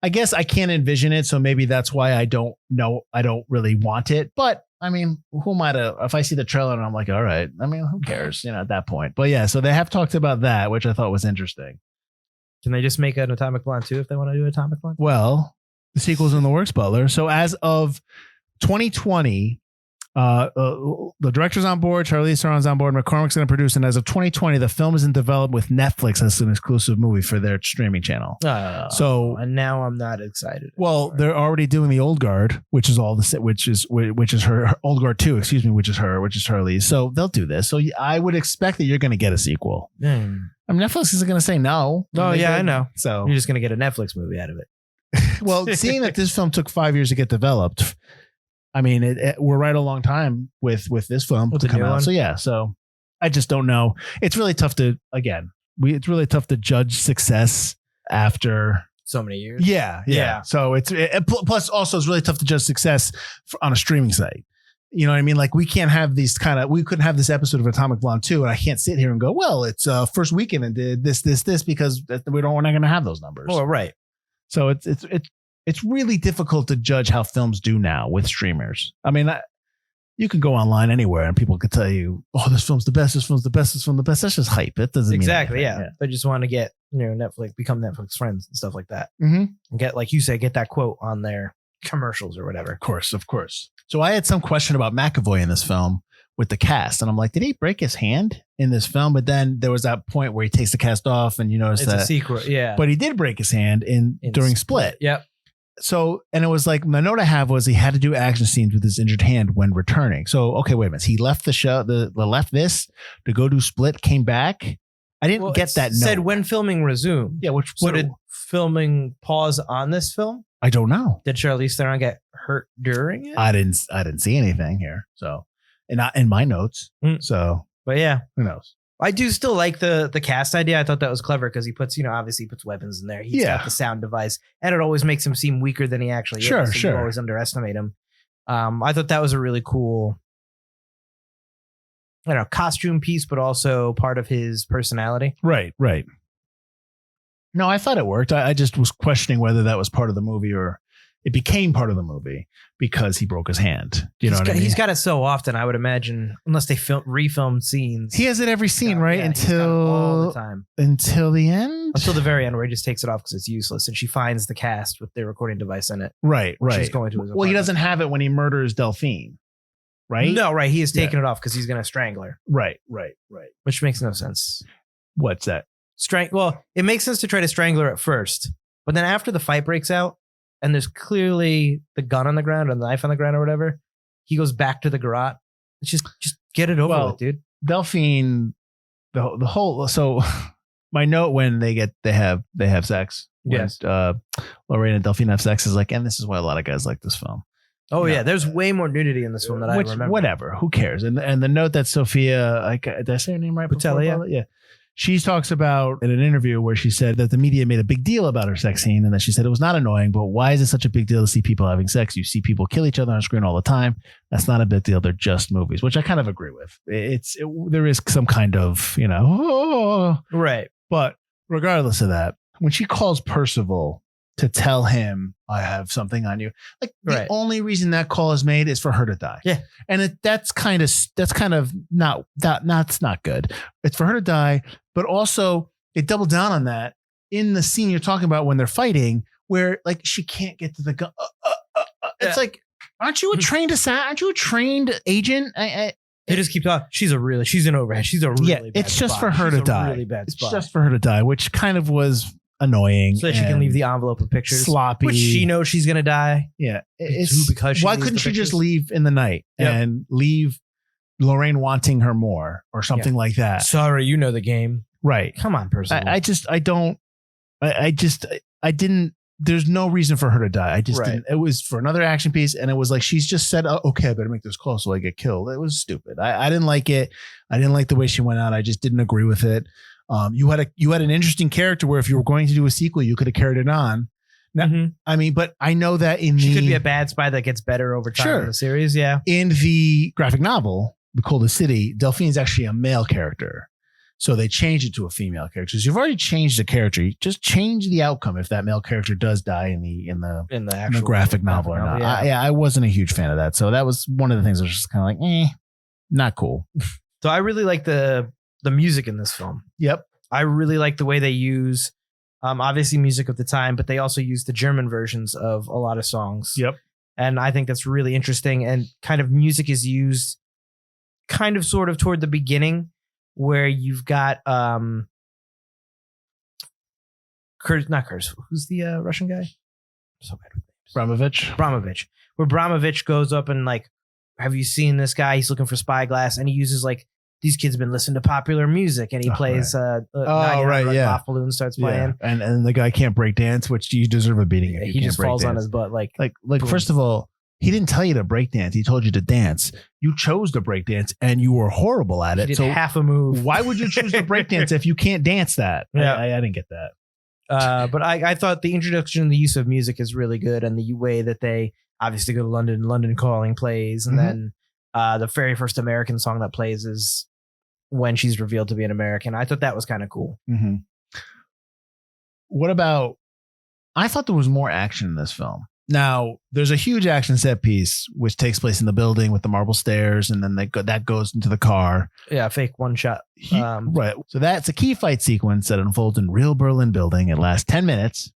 Speaker 3: I guess I can't envision it. So maybe that's why I don't know. I don't really want it. But I mean, who am I to, if I see the trailer and I'm like, all right, I mean, who cares, at that point. But yeah, so they have talked about that, which I thought was interesting.
Speaker 2: Can they just make an Atomic Blonde 2 if they want to do Atomic Blonde?
Speaker 3: Well, the sequel's in the works, Butler. So as of 2020, the director's on board, Charlize Theron's on board, McCormick's going to produce, and as of 2020, the film is in development with Netflix as an exclusive movie for their streaming channel.
Speaker 2: And now I'm not excited.
Speaker 3: Well, they're already doing the Old Guard, which is her Old Guard 2, excuse me, which is Charlize. So they'll do this. So I would expect that you're going to get a sequel. I mean, Netflix isn't going to say no.
Speaker 2: Oh yeah, I know.
Speaker 3: So
Speaker 2: you're just going to get a Netflix movie out of it.
Speaker 3: Well, seeing that this film took 5 years to get developed, I mean, we're right a long time with this film to come out. So yeah, so I just don't know. It's really tough to it's really tough to judge success after
Speaker 2: so many years.
Speaker 3: Yeah. So plus also it's really tough to judge success on a streaming site. You know what I mean? Like we couldn't have this episode of Atomic Blonde 2 and I can't sit here and go, well, it's first weekend and did this because we're not going to have those numbers.
Speaker 2: Oh, right.
Speaker 3: So it's really difficult to judge how films do now with streamers. I mean, you can go online anywhere and people could tell you, oh, this film's the best, this film's the best, this film's the best. That's just hype. It doesn't mean anything.
Speaker 2: Yeah. They just want to get, Netflix, become Netflix friends and stuff like that.
Speaker 3: Mm-hmm.
Speaker 2: And get, like you said, get that quote on their commercials or whatever.
Speaker 3: Of course. So I had some question about McAvoy in this film with the cast. And I'm like, did he break his hand in this film? But then there was that point where he takes the cast off and you notice
Speaker 2: it's a secret. Yeah.
Speaker 3: But he did break his hand during Split.
Speaker 2: Yep.
Speaker 3: So, and it was like, the note I have was he had to do action scenes with his injured hand when returning. So, okay, wait a minute. He left the show, left this to go do Split, came back. I didn't get that note.
Speaker 2: Said when filming resumed.
Speaker 3: Yeah.
Speaker 2: Did filming pause on this film?
Speaker 3: I don't know.
Speaker 2: Did Charlize Theron get hurt during it?
Speaker 3: I didn't see anything here. So, and not in my notes. So,
Speaker 2: but yeah,
Speaker 3: who knows?
Speaker 2: I do still like the cast idea. I thought that was clever because he puts, obviously he puts weapons in there. He's got the sound device and it always makes him seem weaker than he actually is.
Speaker 3: Sure.
Speaker 2: You always underestimate him. I thought that was a really cool, costume piece, but also part of his personality.
Speaker 3: Right. No, I thought it worked. I just was questioning whether that was part of the movie or it became part of the movie because he broke his hand. Do you know what I mean?
Speaker 2: He's got it so often, I would imagine, unless they refilmed scenes.
Speaker 3: He has it every scene, right? Until
Speaker 2: all the time.
Speaker 3: Until the end?
Speaker 2: Until the very end where he just takes it off because it's useless. And she finds the cast with their recording device in it.
Speaker 3: Right.
Speaker 2: She's going to his
Speaker 3: apartment. He doesn't have it when he murders Delphine, right?
Speaker 2: No, right. He is taking it off because he's going to strangle her.
Speaker 3: Right.
Speaker 2: Which makes no sense.
Speaker 3: What's that?
Speaker 2: Well, it makes sense to try to strangle her at first. But then after the fight breaks out, and there's clearly the gun on the ground or the knife on the ground or whatever, he goes back to the garage. It's just get it over with, dude.
Speaker 3: Delphine, the whole. So my note when they have sex.
Speaker 2: Yes.
Speaker 3: Lorraine and Delphine have sex is like, and this is why a lot of guys like this film.
Speaker 2: Oh yeah, there's way more nudity in this film than I remember.
Speaker 3: Whatever, who cares? And the note that Sofia, did I say her name right?
Speaker 2: Boutella,
Speaker 3: yeah. She talks about in an interview where she said that the media made a big deal about her sex scene and that she said it was not annoying, but why is it such a big deal to see people having sex? You see people kill each other on screen all the time. That's not a big deal. They're just movies, which I kind of agree with. There is some kind of,
Speaker 2: right.
Speaker 3: But regardless of that, when she calls Percival to tell him I have something on you, like the only reason that call is made is for her to die.
Speaker 2: Yeah.
Speaker 3: And that's kind of not good. It's for her to die, but also they double down on that in the scene you're talking about when they're fighting, where like she can't get to the gun. It's like, aren't you a trained assassin? Aren't you a trained agent?
Speaker 2: They just keep talking. She's an overhead. She's a really bad
Speaker 3: it's just
Speaker 2: spy.
Speaker 3: for her
Speaker 2: She's
Speaker 3: to
Speaker 2: a
Speaker 3: die.
Speaker 2: Really bad
Speaker 3: It's
Speaker 2: spy.
Speaker 3: just for her to die, which kind of was annoying.
Speaker 2: So that she can leave the envelope with pictures.
Speaker 3: Sloppy.
Speaker 2: Which she knows she's going to die.
Speaker 3: Yeah.
Speaker 2: Because
Speaker 3: why couldn't she just leave in the night and leave Lorraine wanting her more or something like that?
Speaker 2: Sorry, you know the game.
Speaker 3: Right.
Speaker 2: Come on, person.
Speaker 3: I didn't. There's no reason for her to die. I just didn't. It was for another action piece, and it was like she's just said, okay, I better make this call so I get killed. It was stupid. I didn't like it. I didn't like the way she went out. I just didn't agree with it. You had an interesting character where if you were going to do a sequel, you could have carried it on. Now, I mean, but I know that she
Speaker 2: could be a bad spy that gets better over time in the series. Yeah.
Speaker 3: In the graphic novel, The Coldest City, Delphine's actually a male character. So they changed it to a female character. So you've already changed the character. You just change the outcome if that male character does die in the actual graphic novel or not.
Speaker 2: Yeah.
Speaker 3: I wasn't a huge fan of that. So that was one of the things that was just kind of like, not cool.
Speaker 2: So I really like the music in this film.
Speaker 3: Yep.
Speaker 2: I really like the way they use, obviously music of the time, but they also use the German versions of a lot of songs.
Speaker 3: Yep.
Speaker 2: And I think that's really interesting. And kind of music is used kind of sort of toward the beginning, where you've got not Kurz. Who's the Russian guy? So bad with names. Abramovich. Where Abramovich goes up and like, have you seen this guy? He's looking for spyglass, and he uses like, these kids have been listening to popular music, and he plays Off Balloon starts playing.
Speaker 3: And the guy can't break dance, which you deserve a beating.
Speaker 2: He just falls on his butt like
Speaker 3: first of all, he didn't tell you to break dance. He told you to dance. You chose to break dance, and you were horrible at it.
Speaker 2: He did half a move.
Speaker 3: Why would you choose to break dance if you can't dance that?
Speaker 2: Yeah.
Speaker 3: I didn't get that.
Speaker 2: But I thought the introduction and the use of music is really good, and the way that they obviously go to London Calling plays, and then the very first American song that plays is when she's revealed to be an American. I thought that was kind of cool.
Speaker 3: Mm-hmm. What about? I thought there was more action in this film. Now, there's a huge action set piece which takes place in the building with the marble stairs, and then that goes into the car.
Speaker 2: Yeah, fake one shot.
Speaker 3: Right. So that's a key fight sequence that unfolds in real Berlin building. It lasts 10 minutes,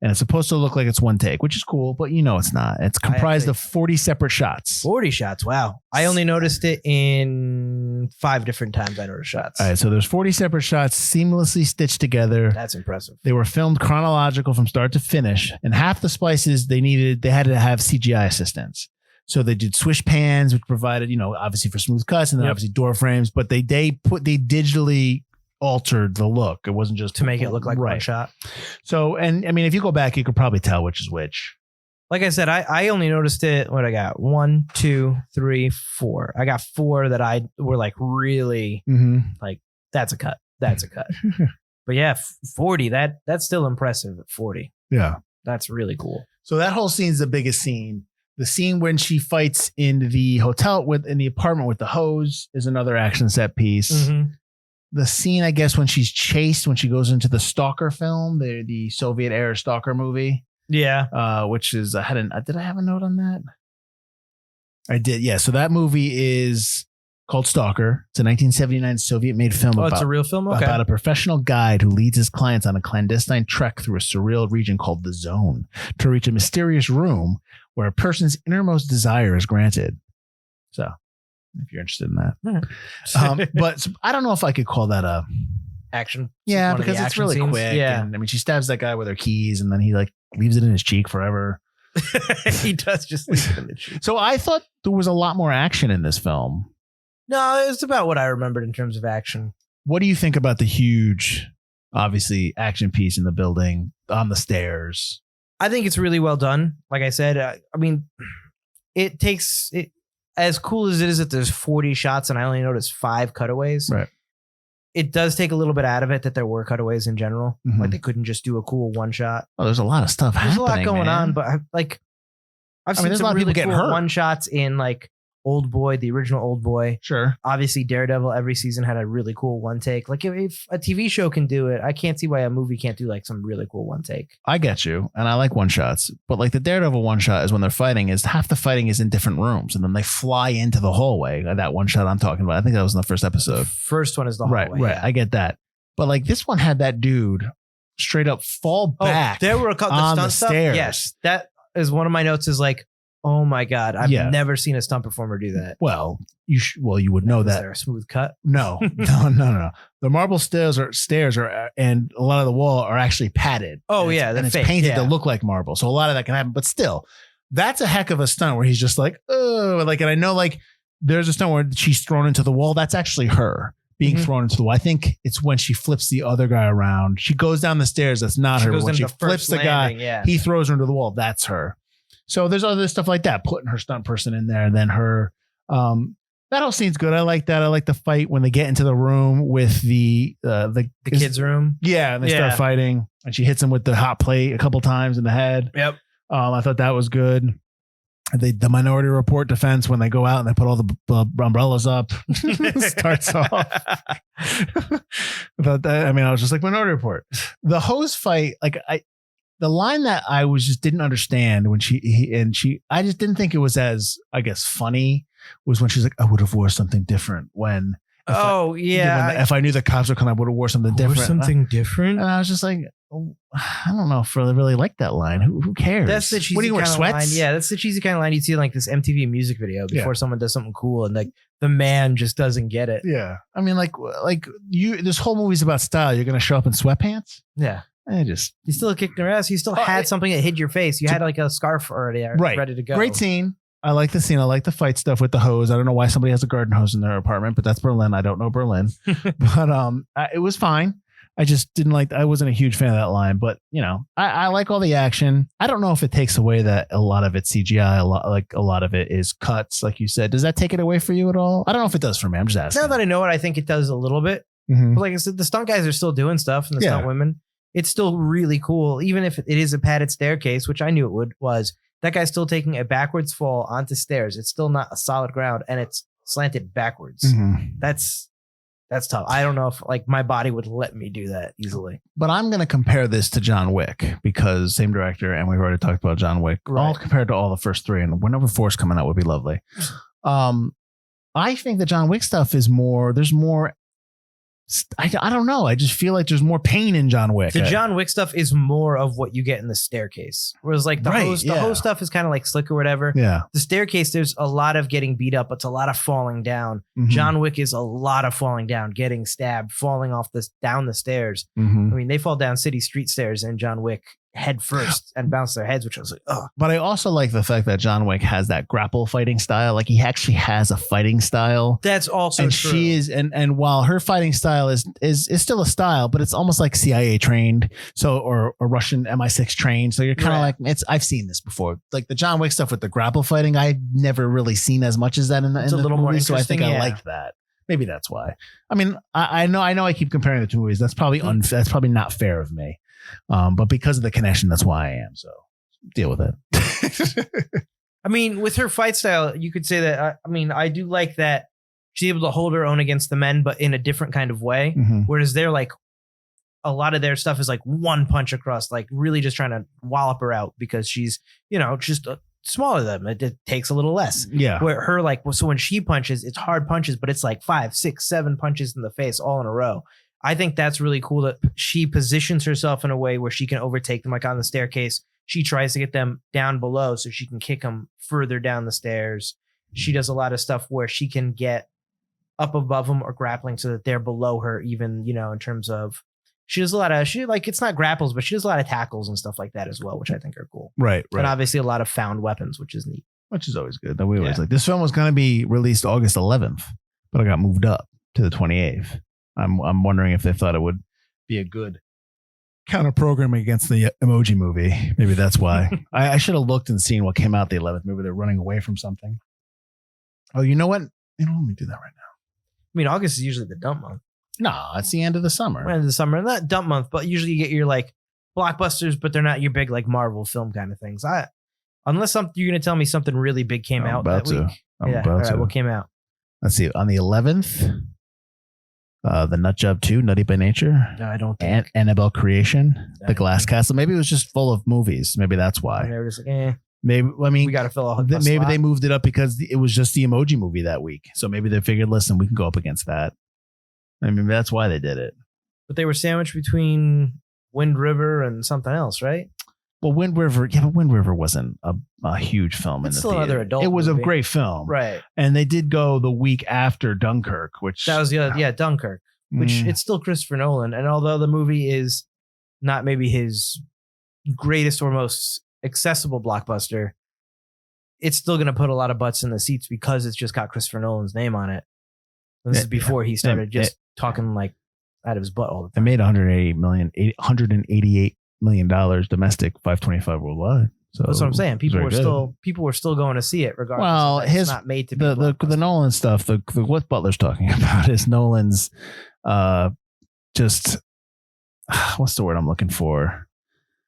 Speaker 3: and it's supposed to look like it's one take, which is cool, but it's not. It's comprised of 40 separate shots.
Speaker 2: 40 shots. Wow. I only noticed it in 5 different times I noticed shots.
Speaker 3: All right. So there's 40 separate shots seamlessly stitched together.
Speaker 2: That's impressive.
Speaker 3: They were filmed chronological from start to finish, and half the splices they had to have CGI assistance. So they did swish pans, which provided, obviously for smooth cuts, and then obviously door frames, but they digitally altered the look. It wasn't just
Speaker 2: to make it look like one shot.
Speaker 3: So, and I mean, if you go back, you could probably tell which is which.
Speaker 2: Like I said, I only noticed it. What I got? 1, 2, 3, 4. I got 4 that I were like really like, that's a cut. That's a cut. But yeah, 40, that's still impressive at 40.
Speaker 3: Yeah.
Speaker 2: That's really cool.
Speaker 3: So that whole scene is the biggest scene. The scene when she fights in the hotel in the apartment with the hose is another action set piece.
Speaker 2: Mm-hmm.
Speaker 3: The scene, I guess, when she's chased, when she goes into the Stalker film, the Soviet era Stalker movie.
Speaker 2: Yeah.
Speaker 3: Which is, did I have a note on that? I did. Yeah. So that movie is called Stalker. It's a 1979 Soviet-made film.
Speaker 2: It's a real film? Okay.
Speaker 3: About a professional guide who leads his clients on a clandestine trek through a surreal region called the Zone to reach a mysterious room where a person's innermost desire is granted. So, if you're interested in that. But I don't know if I could call that a
Speaker 2: action.
Speaker 3: Yeah, because it's really quick. Yeah. And I mean, she stabs that guy with her keys, and then he like leaves it in his cheek forever.
Speaker 2: He does just leave it in the cheek.
Speaker 3: So I thought there was a lot more action in this film.
Speaker 2: No, it's about what I remembered in terms of action.
Speaker 3: What do you think about the huge, obviously, action piece in the building on the stairs?
Speaker 2: I think it's really well done. Like I said, I mean, it takes it as cool as it is that there's 40 shots and I only noticed 5 cutaways.
Speaker 3: Right.
Speaker 2: It does take a little bit out of it that there were cutaways in general. Mm-hmm. Like they couldn't just do a cool one shot.
Speaker 3: Oh, there's a lot of stuff happening.
Speaker 2: There's a lot going on, but I've seen some really cool one shots in like Old Boy, the original Old Boy.
Speaker 3: Sure.
Speaker 2: Obviously, Daredevil every season had a really cool one take. Like if a TV show can do it, I can't see why a movie can't do like some really cool one take.
Speaker 3: I get you, and I like one shots, but like the Daredevil one shot is when they're fighting. Is half the fighting is in different rooms, and then they fly into the hallway. That one shot I'm talking about. I think that was in the first episode.
Speaker 2: The first one is the hallway.
Speaker 3: Right. I get that, but like this one had that dude straight up fall back.
Speaker 2: There were a couple
Speaker 3: on
Speaker 2: stunt
Speaker 3: the
Speaker 2: stuff.
Speaker 3: stairs.
Speaker 2: Yes, that is one of my notes. Is like, oh my god, I've
Speaker 3: Yeah.
Speaker 2: never seen a stunt performer do that.
Speaker 3: Well, you would know
Speaker 2: Is
Speaker 3: that.
Speaker 2: there a smooth cut?
Speaker 3: No. The marble stairs are, and a lot of the wall are actually padded.
Speaker 2: Oh,
Speaker 3: And
Speaker 2: yeah,
Speaker 3: and
Speaker 2: they're
Speaker 3: it's
Speaker 2: fake,
Speaker 3: painted
Speaker 2: yeah.
Speaker 3: to look like marble. So a lot of that can happen. But still, that's a heck of a stunt where he's just like, oh, like, and I know like there's a stunt where she's thrown into the wall. That's actually her being thrown into the wall. I think it's when she flips the other guy around. She goes down the stairs. That's not
Speaker 2: She
Speaker 3: her.
Speaker 2: goes
Speaker 3: When she
Speaker 2: into the
Speaker 3: flips
Speaker 2: first
Speaker 3: the guy,
Speaker 2: landing, yeah.
Speaker 3: he throws her into the wall. That's her. So there's other stuff like that, putting her stunt person in there, and then her. That whole scene's good. I like that. I like the fight when they get into the room with the
Speaker 2: kids' room.
Speaker 3: Yeah, and they start
Speaker 2: Yeah.
Speaker 3: fighting, and she hits him with the hot plate a couple times in the head.
Speaker 2: Yep.
Speaker 3: I thought that was good. The Minority Report defense when they go out and they put all the umbrellas up starts off. But that, I mean, I was just like Minority Report. The hose fight, like the line that I didn't understand when I just didn't think it was as, I guess, funny was when she's like, I would have wore something different when. If I knew the cops were coming, I would have wore something different.
Speaker 2: Something different.
Speaker 3: And I was just like, oh, I don't know if I really like that line. Who cares?
Speaker 2: That's the cheesy
Speaker 3: What do you wear,
Speaker 2: kind of
Speaker 3: sweats?
Speaker 2: line. Yeah, that's the cheesy kind of line you'd see in like this MTV music video before someone does something cool, and like the man just doesn't get it.
Speaker 3: Yeah. I mean, like you. This whole movie's about style. You're gonna show up in sweatpants.
Speaker 2: Yeah.
Speaker 3: You
Speaker 2: still kicked their ass. You still had something that hid your face. You had like a scarf already ready to go.
Speaker 3: Great scene. I like the scene. I like the fight stuff with the hose. I don't know why somebody has a garden hose in their apartment, but that's Berlin. I don't know Berlin, but it was fine. I just didn't like. I wasn't a huge fan of that line, but I like all the action. I don't know if it takes away that a lot of it's CGI. A lot of it is cuts, like you said. Does that take it away for you at all? I don't know if it does for me. I'm just asking.
Speaker 2: Now that I know it, I think it does a little bit.
Speaker 3: Mhm.
Speaker 2: But like I said, the stunt guys are still doing stuff, and the stunt women. It's still really cool, even if it is a padded staircase, which I knew it was. That guy's still taking a backwards fall onto stairs. It's still not a solid ground, and it's slanted backwards.
Speaker 3: Mhm.
Speaker 2: That's tough. I don't know if like my body would let me do that easily.
Speaker 3: But I'm going to compare this to John Wick because same director, and we've already talked about John Wick.
Speaker 2: Right.
Speaker 3: All compared to all the first three, and whenever four's coming out would be lovely. I think the John Wick stuff is more. There's more. I don't know. I just feel like there's more pain in John Wick.
Speaker 2: The John Wick stuff is more of what you get in the staircase. Whereas like the hose stuff is kind of like slick or whatever.
Speaker 3: Yeah.
Speaker 2: The staircase, there's a lot of getting beat up. It's a lot of falling down.
Speaker 3: Mhm.
Speaker 2: John Wick is a lot of falling down, getting stabbed, falling off down the stairs.
Speaker 3: Mhm.
Speaker 2: I mean, they fall down city street stairs in John Wick head first and bounce their heads, which I was like, oh.
Speaker 3: But I also like the fact that John Wick has that grapple fighting style. Like he actually has a fighting style.
Speaker 2: That's also
Speaker 3: and
Speaker 2: true.
Speaker 3: she is, and while her fighting style is still a style, but it's almost like CIA trained, so or Russian MI6 trained. So you're kind of like, I've seen this before. Like the John Wick stuff with the grapple fighting, I've never really seen as much as that in the
Speaker 2: It's a little more
Speaker 3: movie, so I think
Speaker 2: interesting,
Speaker 3: I like that. Maybe that's why. I mean, I know I keep comparing the two movies. That's probably unfair. That's probably not fair of me. But because of the connection, that's why I am. So deal with it.
Speaker 2: I mean, with her fight style, you could say that. I mean, I do like that she's able to hold her own against the men, but in a different kind of way.
Speaker 3: Mhm.
Speaker 2: Whereas they're like, a lot of their stuff is like one punch across, like really just trying to wallop her out because she's, just smaller than them. It takes a little less.
Speaker 3: Yeah.
Speaker 2: Where her so when she punches, it's hard punches, but it's like 5, 6, 7 punches in the face all in a row. I think that's really cool that she positions herself in a way where she can overtake them, like on the staircase. She tries to get them down below so she can kick them further down the stairs. She does a lot of stuff where she can get up above them or grappling so that they're below her, even, in terms of she does a lot of, it's not grapples, but she does a lot of tackles and stuff like that as well, which I think are cool.
Speaker 3: Right.
Speaker 2: And obviously a lot of found weapons, which is neat.
Speaker 3: Which is always good. We always like this film was going to be released August 11th, but it got moved up to the 28th. I'm wondering if they thought it would be a good counter programming against the Emoji Movie. Maybe that's why. I should have looked and seen what came out the 11th. Maybe they're running away from something. Oh, you know what? Let me do that right now.
Speaker 2: I mean, August is usually the dump month.
Speaker 3: No, it's the end of the summer.
Speaker 2: End of the summer, not dump month, but usually you get your like blockbusters, but they're not your big like Marvel film kind of things. Unless you're going to tell me something really big came out that week.
Speaker 3: I'm about to.
Speaker 2: What came out?
Speaker 3: Let's see. On the 11th, The Nut Job 2, Nutty by Nature.
Speaker 2: No, I don't think.
Speaker 3: Annabelle Creation, The Glass Castle. Maybe it was just full of movies. Maybe that's why.
Speaker 2: They were just like,
Speaker 3: Maybe, I mean,
Speaker 2: we got to fill a
Speaker 3: maybe
Speaker 2: slot.
Speaker 3: they moved it up because it was just the Emoji Movie that week. So maybe they figured, listen, we can go up against that. I mean, that's why they did it.
Speaker 2: But they were sandwiched between Wind River and something else, right?
Speaker 3: Well, Wind River, but Wind River wasn't a huge film
Speaker 2: It's
Speaker 3: in the
Speaker 2: still
Speaker 3: theater.
Speaker 2: another adult
Speaker 3: It was
Speaker 2: movie.
Speaker 3: a great film.
Speaker 2: Right.
Speaker 3: And they did go the week after Dunkirk, which...
Speaker 2: That was the other, Dunkirk, which it's still Christopher Nolan. And although the movie is not maybe his greatest or most accessible blockbuster, it's still going to put a lot of butts in the seats because it's just got Christopher Nolan's name on it. And this is before he started talking like out of his butt all the time.
Speaker 3: It made $188 million domestic, 525 worldwide. So
Speaker 2: that's what I'm saying. People
Speaker 3: very
Speaker 2: were still going to see it regardless.
Speaker 3: Well,
Speaker 2: it's not made to be
Speaker 3: the Nolan stuff. The what Butler's talking about is Nolan's just what's the word I'm looking for?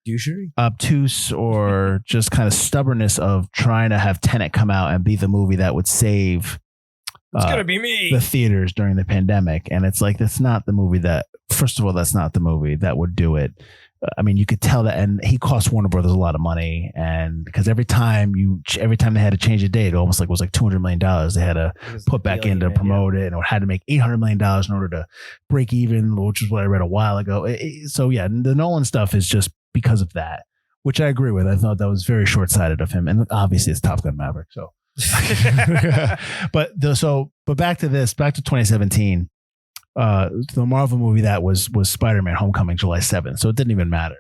Speaker 2: Douchery?
Speaker 3: Obtuse or just kind of stubbornness of trying to have Tenet come out and be the movie that would save
Speaker 2: it's gonna be me.
Speaker 3: The theaters during the pandemic. And it's like, that's not the movie that, first of all, that's not the movie that would do it. I mean, you could tell that, and he cost Warner Brothers a lot of money, and because every time they had to change a date, it almost like was like $200 million they had to put back in to promote it, and it had to make $800 million in order to break even, which is what I read a while ago. So yeah, the Nolan stuff is just because of that, which I agree with. I thought that was very short-sighted of him, and obviously it's Top Gun Maverick. So, but back to 2017. The Marvel movie that was Spider-Man Homecoming, July 7th. So it didn't even matter.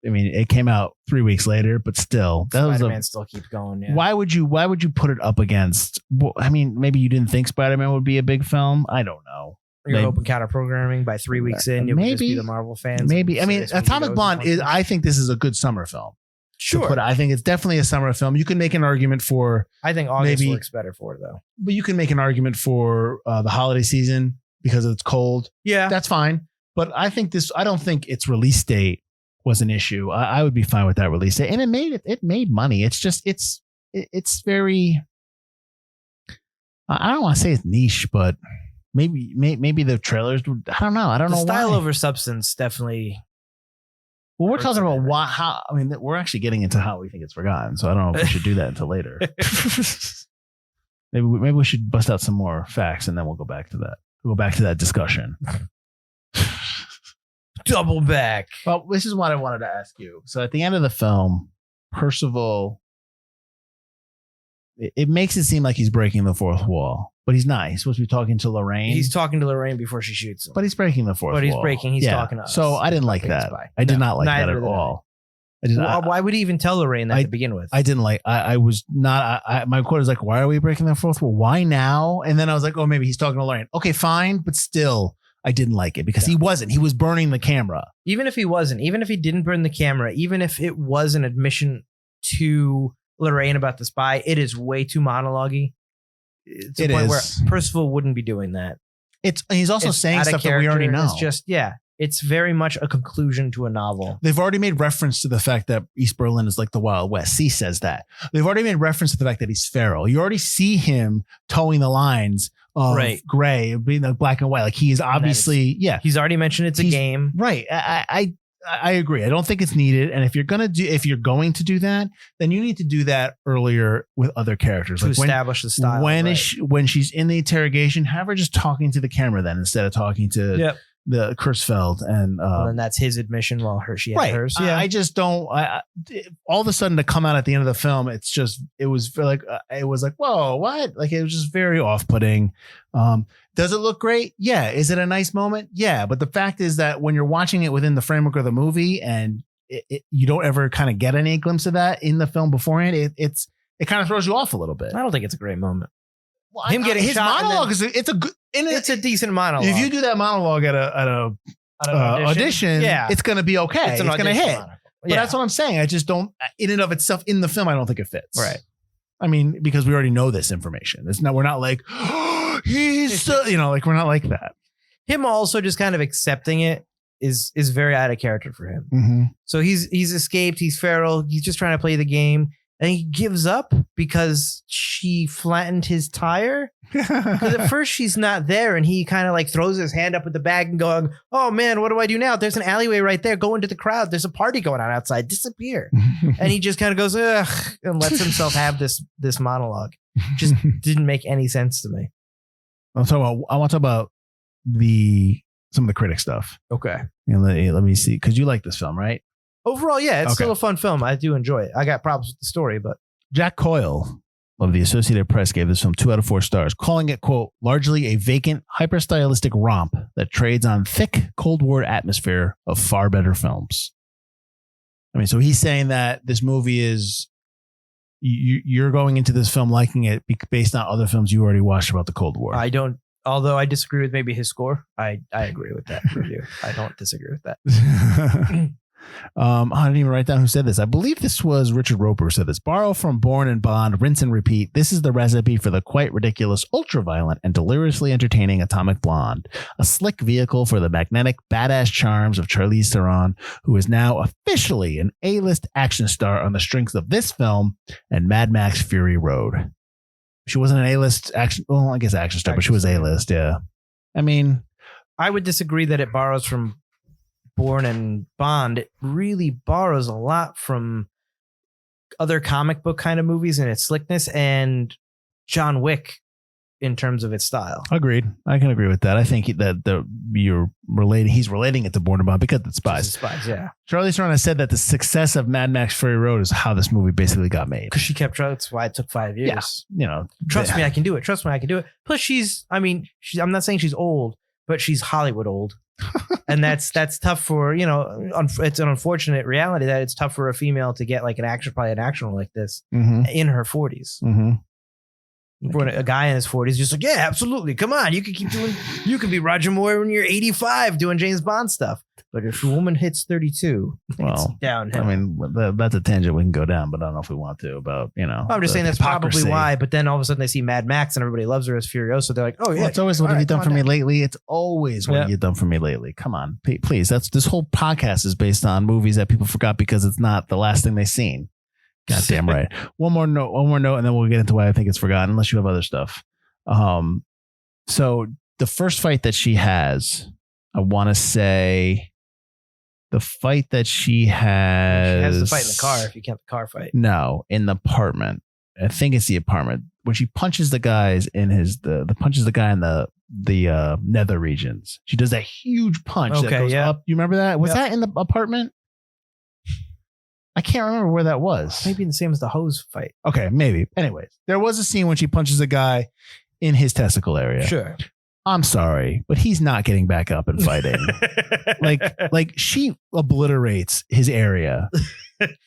Speaker 3: I mean, it came out 3 weeks later, but still,
Speaker 2: Spider-Man still keeps going. Yeah.
Speaker 3: Why would you put it up against? Well, I mean, maybe you didn't think Spider-Man would be a big film. I don't know.
Speaker 2: You're hoping counter programming by 3 weeks in, you'll just be the Marvel fans.
Speaker 3: Maybe. I mean, Atomic Blonde is. I think this is a good summer film.
Speaker 2: Sure.
Speaker 3: But I think it's definitely a summer film. You can make an argument for.
Speaker 2: I think August works better for it though.
Speaker 3: But you can make an argument for the holiday season because it's cold. Yeah, that's fine. But I don't think its release date was an issue. I would be fine with that release date, and it made money. It's just it's very. I don't want to say it's niche, but maybe the trailers. I don't know. The
Speaker 2: style over substance definitly.
Speaker 3: Well, we're talking about we're actually getting into how we think it's forgotten. So I don't know if we should do that until later. Maybe we should bust out some more facts and then we'll go back to that. We'll go back to that discussion.
Speaker 2: Double back.
Speaker 3: Well, this is what I wanted to ask you. So at the end of the film, Percival, it makes it seem like he's breaking the fourth wall. But he's not. He's supposed to be talking to Lorraine.
Speaker 2: He's talking to Lorraine before she shoots him.
Speaker 3: But he's breaking the fourth wall.
Speaker 2: But he's breaking. He's talking to us.
Speaker 3: So I didn't like that. I did not like that at all.
Speaker 2: Why would he even tell Lorraine that to begin with?
Speaker 3: I didn't like. I was not. My quote is like, "Why are we breaking the fourth wall? Why now?" And then I was like, "Oh, maybe he's talking to Lorraine." Okay, fine, but still, I didn't like it because he wasn't. He was burning the camera.
Speaker 2: Even if he wasn't. Even if he didn't burn the camera. Even if it was an admission to Lorraine about the spy, it is way too monologue-y. It's a point where Percival wouldn't be doing that.
Speaker 3: He's also saying stuff that we already know.
Speaker 2: It's just, it's very much a conclusion to a novel.
Speaker 3: They've already made reference to the fact that East Berlin is like the Wild West. C says that. They've already made reference to the fact that he's feral. You already see him towing the lines of gray, being like black and white. Like he is obviously,
Speaker 2: He's already mentioned it's a game.
Speaker 3: Right. I agree. I don't think it's needed. And if you're going to do that, then you need to do that earlier with other characters.
Speaker 2: To establish the style.
Speaker 3: When she's in the interrogation, have her just talking to the camera then instead of talking to the Kurzfeld. And
Speaker 2: then that's his admission while she had hers.
Speaker 3: Yeah. I just don't. All of a sudden to come out at the end of the film, it was like, whoa, what? Like it was just very off-putting. Does it look great? Yeah. Is it a nice moment? Yeah. But the fact is that when you're watching it within the framework of the movie and you don't ever kind of get any glimpse of that in the film beforehand, it kind of throws you off a little bit.
Speaker 2: I don't think it's a great moment.
Speaker 3: Well, him getting his shot monologue
Speaker 2: it's a decent monologue.
Speaker 3: If you do that monologue at an audition, it's going to be okay. It's going to hit. But that's what I'm saying. I just don't, in and of itself, in the film, I don't think it fits.
Speaker 2: Right.
Speaker 3: I mean, because we already know this information. We're not like, oh, he's so, like we're not like that.
Speaker 2: Him also just kind of accepting it is very out of character for him.
Speaker 3: Mm-hmm.
Speaker 2: So he's escaped. He's feral. He's just trying to play the game. And he gives up because she flattened his tire. Because at first she's not there, and he kind of like throws his hand up with the bag and going, "Oh man, what do I do now? There's an alleyway right there. Go into the crowd. There's a party going on outside. Disappear." And he just kind of goes, "Ugh," and lets himself have this monologue. Just didn't make any sense to me.
Speaker 3: I want to talk about some of the critic stuff.
Speaker 2: Okay.
Speaker 3: Let me see, because you like this film, right?
Speaker 2: Overall, yeah, it's still a fun film. I do enjoy it. I got problems with the story, but
Speaker 3: Jack Coyle of the Associated Press gave this film 2 out of 4 stars, calling it, quote, largely a vacant, hyper-stylistic romp that trades on thick Cold War atmosphere of far better films. I mean, so he's saying that this movie is, you're going into this film liking it based on other films you already watched about the Cold War.
Speaker 2: I don't, although I disagree with maybe his score. I agree with that review. I don't disagree with that.
Speaker 3: I didn't even write down who said this. I believe this was Richard Roper who said this. Borrow from Bourne and Bond, rinse and repeat. This is the recipe for the quite ridiculous, ultra-violent, and deliriously entertaining Atomic Blonde, a slick vehicle for the magnetic, badass charms of Charlize Theron, who is now officially an A-list action star on the strength of this film and Mad Max Fury Road. She wasn't an A-list action, well, I guess action star, but she was A-list, yeah. I mean,
Speaker 2: I would disagree that it borrows from Bourne and Bond. It really borrows a lot from other comic book kind of movies in its slickness and John Wick in terms of its style.
Speaker 3: Agreed. I can agree with that. I think that he's relating it to Bourne and Bond because it's spies.
Speaker 2: Spies, yeah.
Speaker 3: Charlize Theron has said that the success of Mad Max Fury Road is how this movie basically got made.
Speaker 2: Because she kept trying. That's why it took 5 years.
Speaker 3: Yeah.
Speaker 2: Trust me, I can do it. Trust me, I can do it. Plus, I'm not saying she's old, but she's Hollywood old. And that's tough for, it's an unfortunate reality that it's tough for a female to get like an action role like this in her 40s. When a guy in his 40s just like, yeah, absolutely, come on, you can be Roger Moore when you're 85 doing James Bond stuff. But if a woman hits 32, it's downhill.
Speaker 3: I mean, that's a tangent we can go down, but I don't know if we want to about,
Speaker 2: I'm just saying that's
Speaker 3: hypocrisy.
Speaker 2: probably why. But then all of a sudden they see Mad Max and everybody loves her as Furiosa. They're like, oh yeah,
Speaker 3: it's always what have you done for me lately? It's always what have you done for me lately? Come on, please. This whole podcast is based on movies that people forgot because it's not the last thing they've seen. Goddamn right. One more note, and then we'll get into why I think it's forgotten, unless you have other stuff. So the first fight that she has, I want to say the fight that she has
Speaker 2: the fight in the car, if you count the car fight.
Speaker 3: No, in the apartment. I think it's the apartment when she punches the guys in punches the guy in the nether regions. She does that huge punch that goes up. You remember that? Was that in the apartment? I can't remember where that was.
Speaker 2: Maybe the same as the hose fight.
Speaker 3: Okay, maybe. Anyways, there was a scene when she punches a guy in his testicle area.
Speaker 2: Sure.
Speaker 3: I'm sorry, but he's not getting back up and fighting. like she obliterates his area.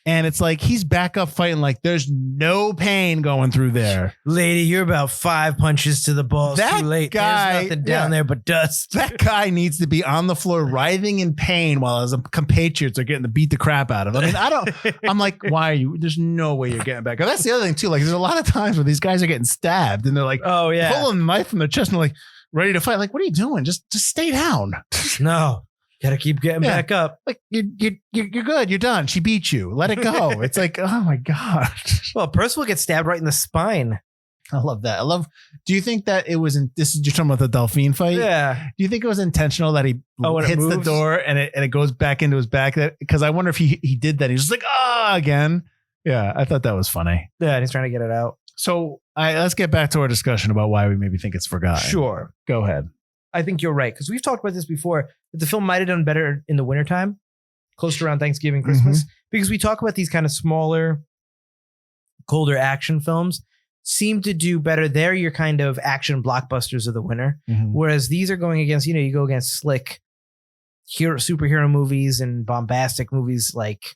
Speaker 3: And it's like he's back up fighting like there's no pain going through there.
Speaker 2: Lady, you're about 5 punches to the balls too late.
Speaker 3: Guy,
Speaker 2: there's nothing down there but dust.
Speaker 3: That guy needs to be on the floor writhing in pain while his compatriots are getting to beat the crap out of him. I mean, I'm like, why are you? There's no way you're getting back up. That's the other thing too. Like there's a lot of times where these guys are getting stabbed and they're like,
Speaker 2: oh yeah,
Speaker 3: pulling the knife from their chest and they're like ready to fight. Like, what are you doing? Just stay down.
Speaker 2: No. Gotta keep getting back up.
Speaker 3: Like you're good. You're done. She beat you. Let it go. It's like, oh my God.
Speaker 2: Well, Percival gets stabbed right in the spine.
Speaker 3: I love that. Do you think that it was you're talking about the Delphine fight?
Speaker 2: Yeah.
Speaker 3: Do you think it was intentional that he hits the door and it goes back into his back? Because I wonder if he did that. He's just like, again. Yeah. I thought that was funny.
Speaker 2: Yeah. And he's trying to get it out.
Speaker 3: So let's get back to our discussion about why we maybe think it's forgotten.
Speaker 2: Sure.
Speaker 3: Go ahead.
Speaker 2: I think you're right, because we've talked about this before, that the film might have done better in the wintertime, close to around Thanksgiving, Christmas, because we talk about these kind of smaller, colder action films seem to do better. They're your kind of action blockbusters of the winter, whereas these are going against, you go against slick superhero movies and bombastic movies like,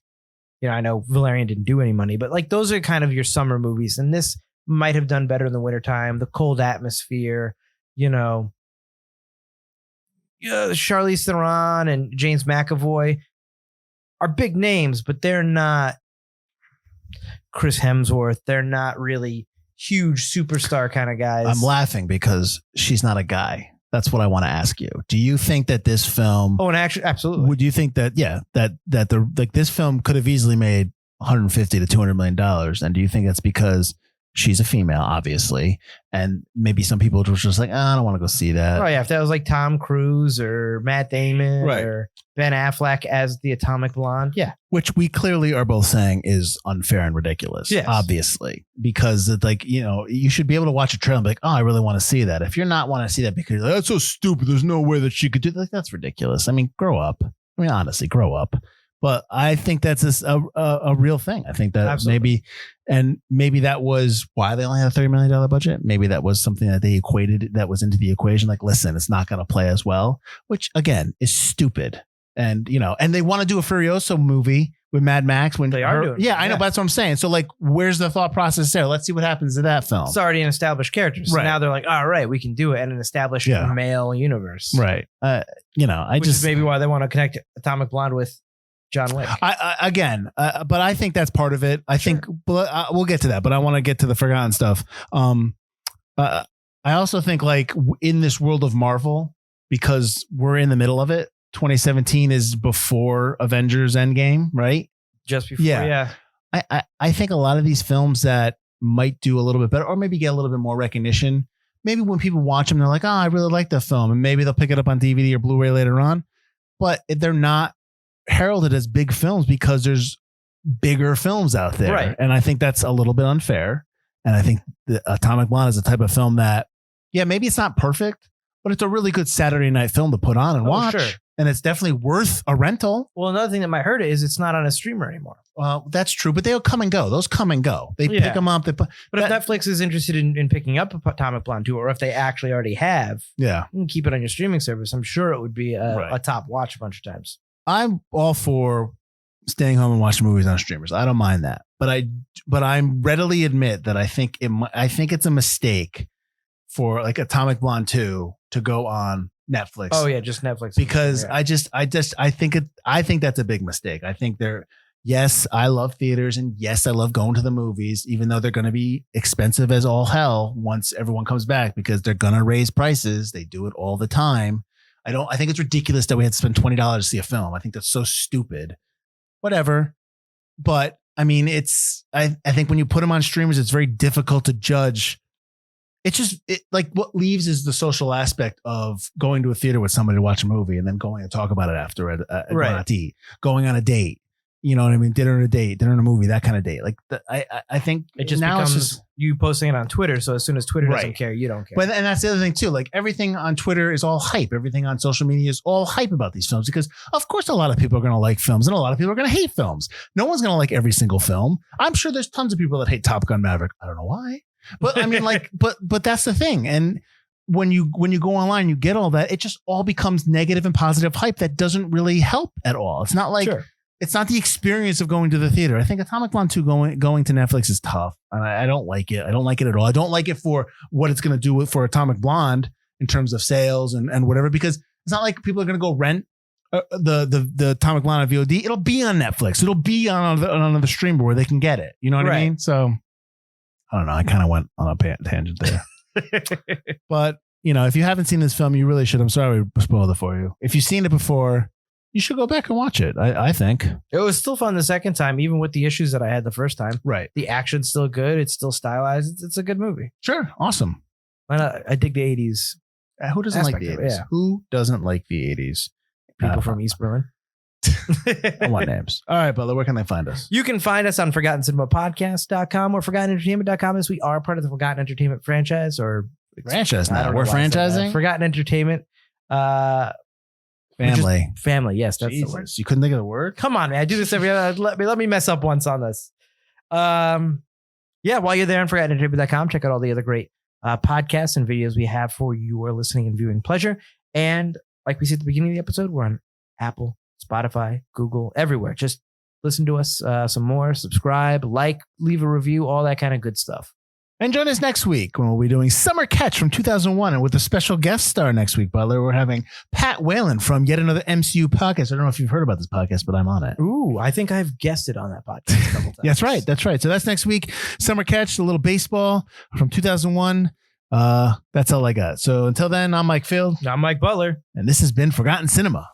Speaker 2: I know Valerian didn't do any money, but like those are kind of your summer movies, and this might have done better in the wintertime, the cold atmosphere, Charlize Theron and James McAvoy are big names, but they're not Chris Hemsworth. They're not really huge superstar kind of guys.
Speaker 3: I'm laughing because she's not a guy. That's what I want to ask you. Do you think that this film?
Speaker 2: Oh, and actually, absolutely.
Speaker 3: Would you think that? Yeah, that this film could have easily made $150 to $200 million, and do you think that's because she's a female, obviously, and maybe some people were just like, I don't want to go see that.
Speaker 2: Oh yeah, if that was like Tom Cruise or Matt Damon or Ben Affleck as the Atomic Blonde, yeah.
Speaker 3: Which we clearly are both saying is unfair and ridiculous,
Speaker 2: yes.
Speaker 3: Obviously, because it's like, you should be able to watch a trailer and be like, oh, I really want to see that. If you're not want to see that because that's so stupid, there's no way that she could do that, that's ridiculous. I mean, grow up. I mean, honestly, grow up. But I think that's a real thing. I think that maybe that was why they only had a $30 million budget. Maybe that was something that they equated that was into the equation. Like, listen, it's not going to play as well, which again is stupid. And, and they want to do a Furiosa movie with Mad Max when
Speaker 2: they are doing.
Speaker 3: Yeah, I know. But that's what I'm saying. So like, where's the thought process there? Let's see what happens to that film.
Speaker 2: It's already an established character. So now they're like, all right, we can do it in an established male universe.
Speaker 3: Right. Which
Speaker 2: is maybe why they want to connect Atomic Blonde with John Wick.
Speaker 3: But I think that's part of it. I think we'll get to that, but I want to get to the forgotten stuff. I also think like in this world of Marvel, because we're in the middle of it, 2017 is before Avengers Endgame, right?
Speaker 2: Just before, yeah.
Speaker 3: I think a lot of these films that might do a little bit better or maybe get a little bit more recognition, maybe when people watch them, they're like, oh, I really like that film. And maybe they'll pick it up on DVD or Blu-ray later on. But they're not heralded as big films because there's bigger films out there.
Speaker 2: Right.
Speaker 3: And I think that's a little bit unfair. And I think the Atomic Blonde is the type of film that, maybe it's not perfect, but it's a really good Saturday night film to put on and watch. Sure. And it's definitely worth a rental.
Speaker 2: Well, another thing that might hurt it is it's not on a streamer anymore.
Speaker 3: Well, that's true, but they'll come and go. Those come and go. They pick them up.
Speaker 2: But if Netflix is interested in picking up Atomic Blonde too, or if they actually already have, you can keep it on your streaming service. I'm sure it would be a top watch a bunch of times.
Speaker 3: I'm all for staying home and watching movies on streamers. I don't mind that, but I'm readily admit that I think it's a mistake for like Atomic Blonde 2 to go on Netflix.
Speaker 2: Oh yeah, just Netflix.
Speaker 3: Because I think that's a big mistake. I think yes, I love theaters and yes, I love going to the movies, even though they're going to be expensive as all hell once everyone comes back because they're going to raise prices. They do it all the time. I think it's ridiculous that we had to spend $20 to see a film. I think that's so stupid. Whatever. But I mean, I think when you put them on streamers, it's very difficult to judge. It's just like what leaves is the social aspect of going to a theater with somebody to watch a movie and then going and talk about it after going out to eat, going on a date. You know what I mean? Dinner and a movie, that kind of date. Like I think
Speaker 2: it just now becomes you posting it on Twitter. So as soon as Twitter doesn't care, you don't care.
Speaker 3: But and that's the other thing too. Like everything on Twitter is all hype. Everything on social media is all hype about these films because of course a lot of people are going to like films and a lot of people are going to hate films. No one's going to like every single film. I'm sure there's tons of people that hate Top Gun Maverick. I don't know why. But I mean, like, but that's the thing. And when you go online, you get all that. It just all becomes negative and positive hype that doesn't really help at all. It's not like it's not the experience of going to the theater. I think Atomic Blonde 2 going to Netflix is tough. And I don't like it. I don't like it at all. I don't like it for what it's going to do for Atomic Blonde in terms of sales and whatever, because it's not like people are going to go rent the Atomic Blonde on VOD. It'll be on Netflix. It'll be on another streamer where they can get it. You know what I mean? So I don't know. I kind of went on a tangent there. But, if you haven't seen this film, you really should. I'm sorry we spoiled it for you. If you've seen it before, you should go back and watch it. I think. It
Speaker 2: was still fun the second time, even with the issues that I had the first time.
Speaker 3: Right.
Speaker 2: The action's still good. It's still stylized. It's a good movie.
Speaker 3: Sure. Awesome.
Speaker 2: I dig the 80s.
Speaker 3: Who doesn't like the 80s? Yeah. Who doesn't like the 80s?
Speaker 2: People from East Berlin.
Speaker 3: I want names. All right, Butler, where can they find us?
Speaker 2: You can find us on ForgottenCinemaPodcast.com or ForgottenEntertainment.com as we are part of the Forgotten Entertainment franchise or
Speaker 3: franchise now. We're franchising?
Speaker 2: Forgotten Entertainment. Family. Yes, that's the word.
Speaker 3: You couldn't think of the word?
Speaker 2: Come on, man. I do this every other. Let me mess up once on this. While you're there on ForgottenEntertainment.com, check out all the other great podcasts and videos we have for your listening and viewing pleasure. And like we said at the beginning of the episode, we're on Apple, Spotify, Google, everywhere. Just listen to us some more, subscribe, leave a review, all that kind of good stuff.
Speaker 3: And join us next week when we'll be doing Summer Catch from 2001. And with a special guest star next week, Butler, we're having Pat Whalen from yet another MCU podcast. I don't know if you've heard about this podcast, but I'm on it.
Speaker 2: Ooh, I think I've guested on that podcast a couple times.
Speaker 3: That's right. So that's next week. Summer Catch, a little baseball from 2001. That's all I got. So until then, I'm Mike Field.
Speaker 2: I'm Mike Butler.
Speaker 3: And this has been Forgotten Cinema.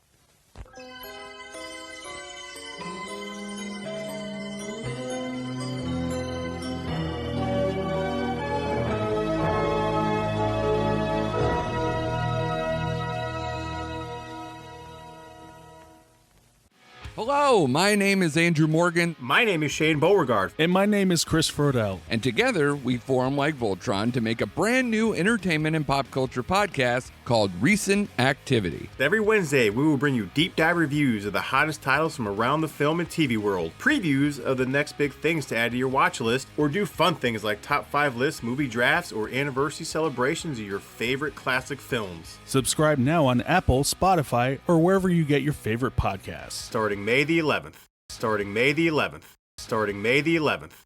Speaker 4: Hello, my name is Andrew Morgan.
Speaker 5: My name is Shane Beauregard.
Speaker 6: And my name is Chris Frodell.
Speaker 4: And together, we form like Voltron to make a brand new entertainment and pop culture podcast called Recent Activity.
Speaker 5: Every Wednesday, we will bring you deep dive reviews of the hottest titles from around the film and TV world, previews of the next big things to add to your watch list, or do fun things like top 5 lists, movie drafts, or anniversary celebrations of your favorite classic films.
Speaker 6: Subscribe now on Apple, Spotify, or wherever you get your favorite podcasts.
Speaker 5: Starting May the 11th. Starting May the 11th. Starting May the 11th.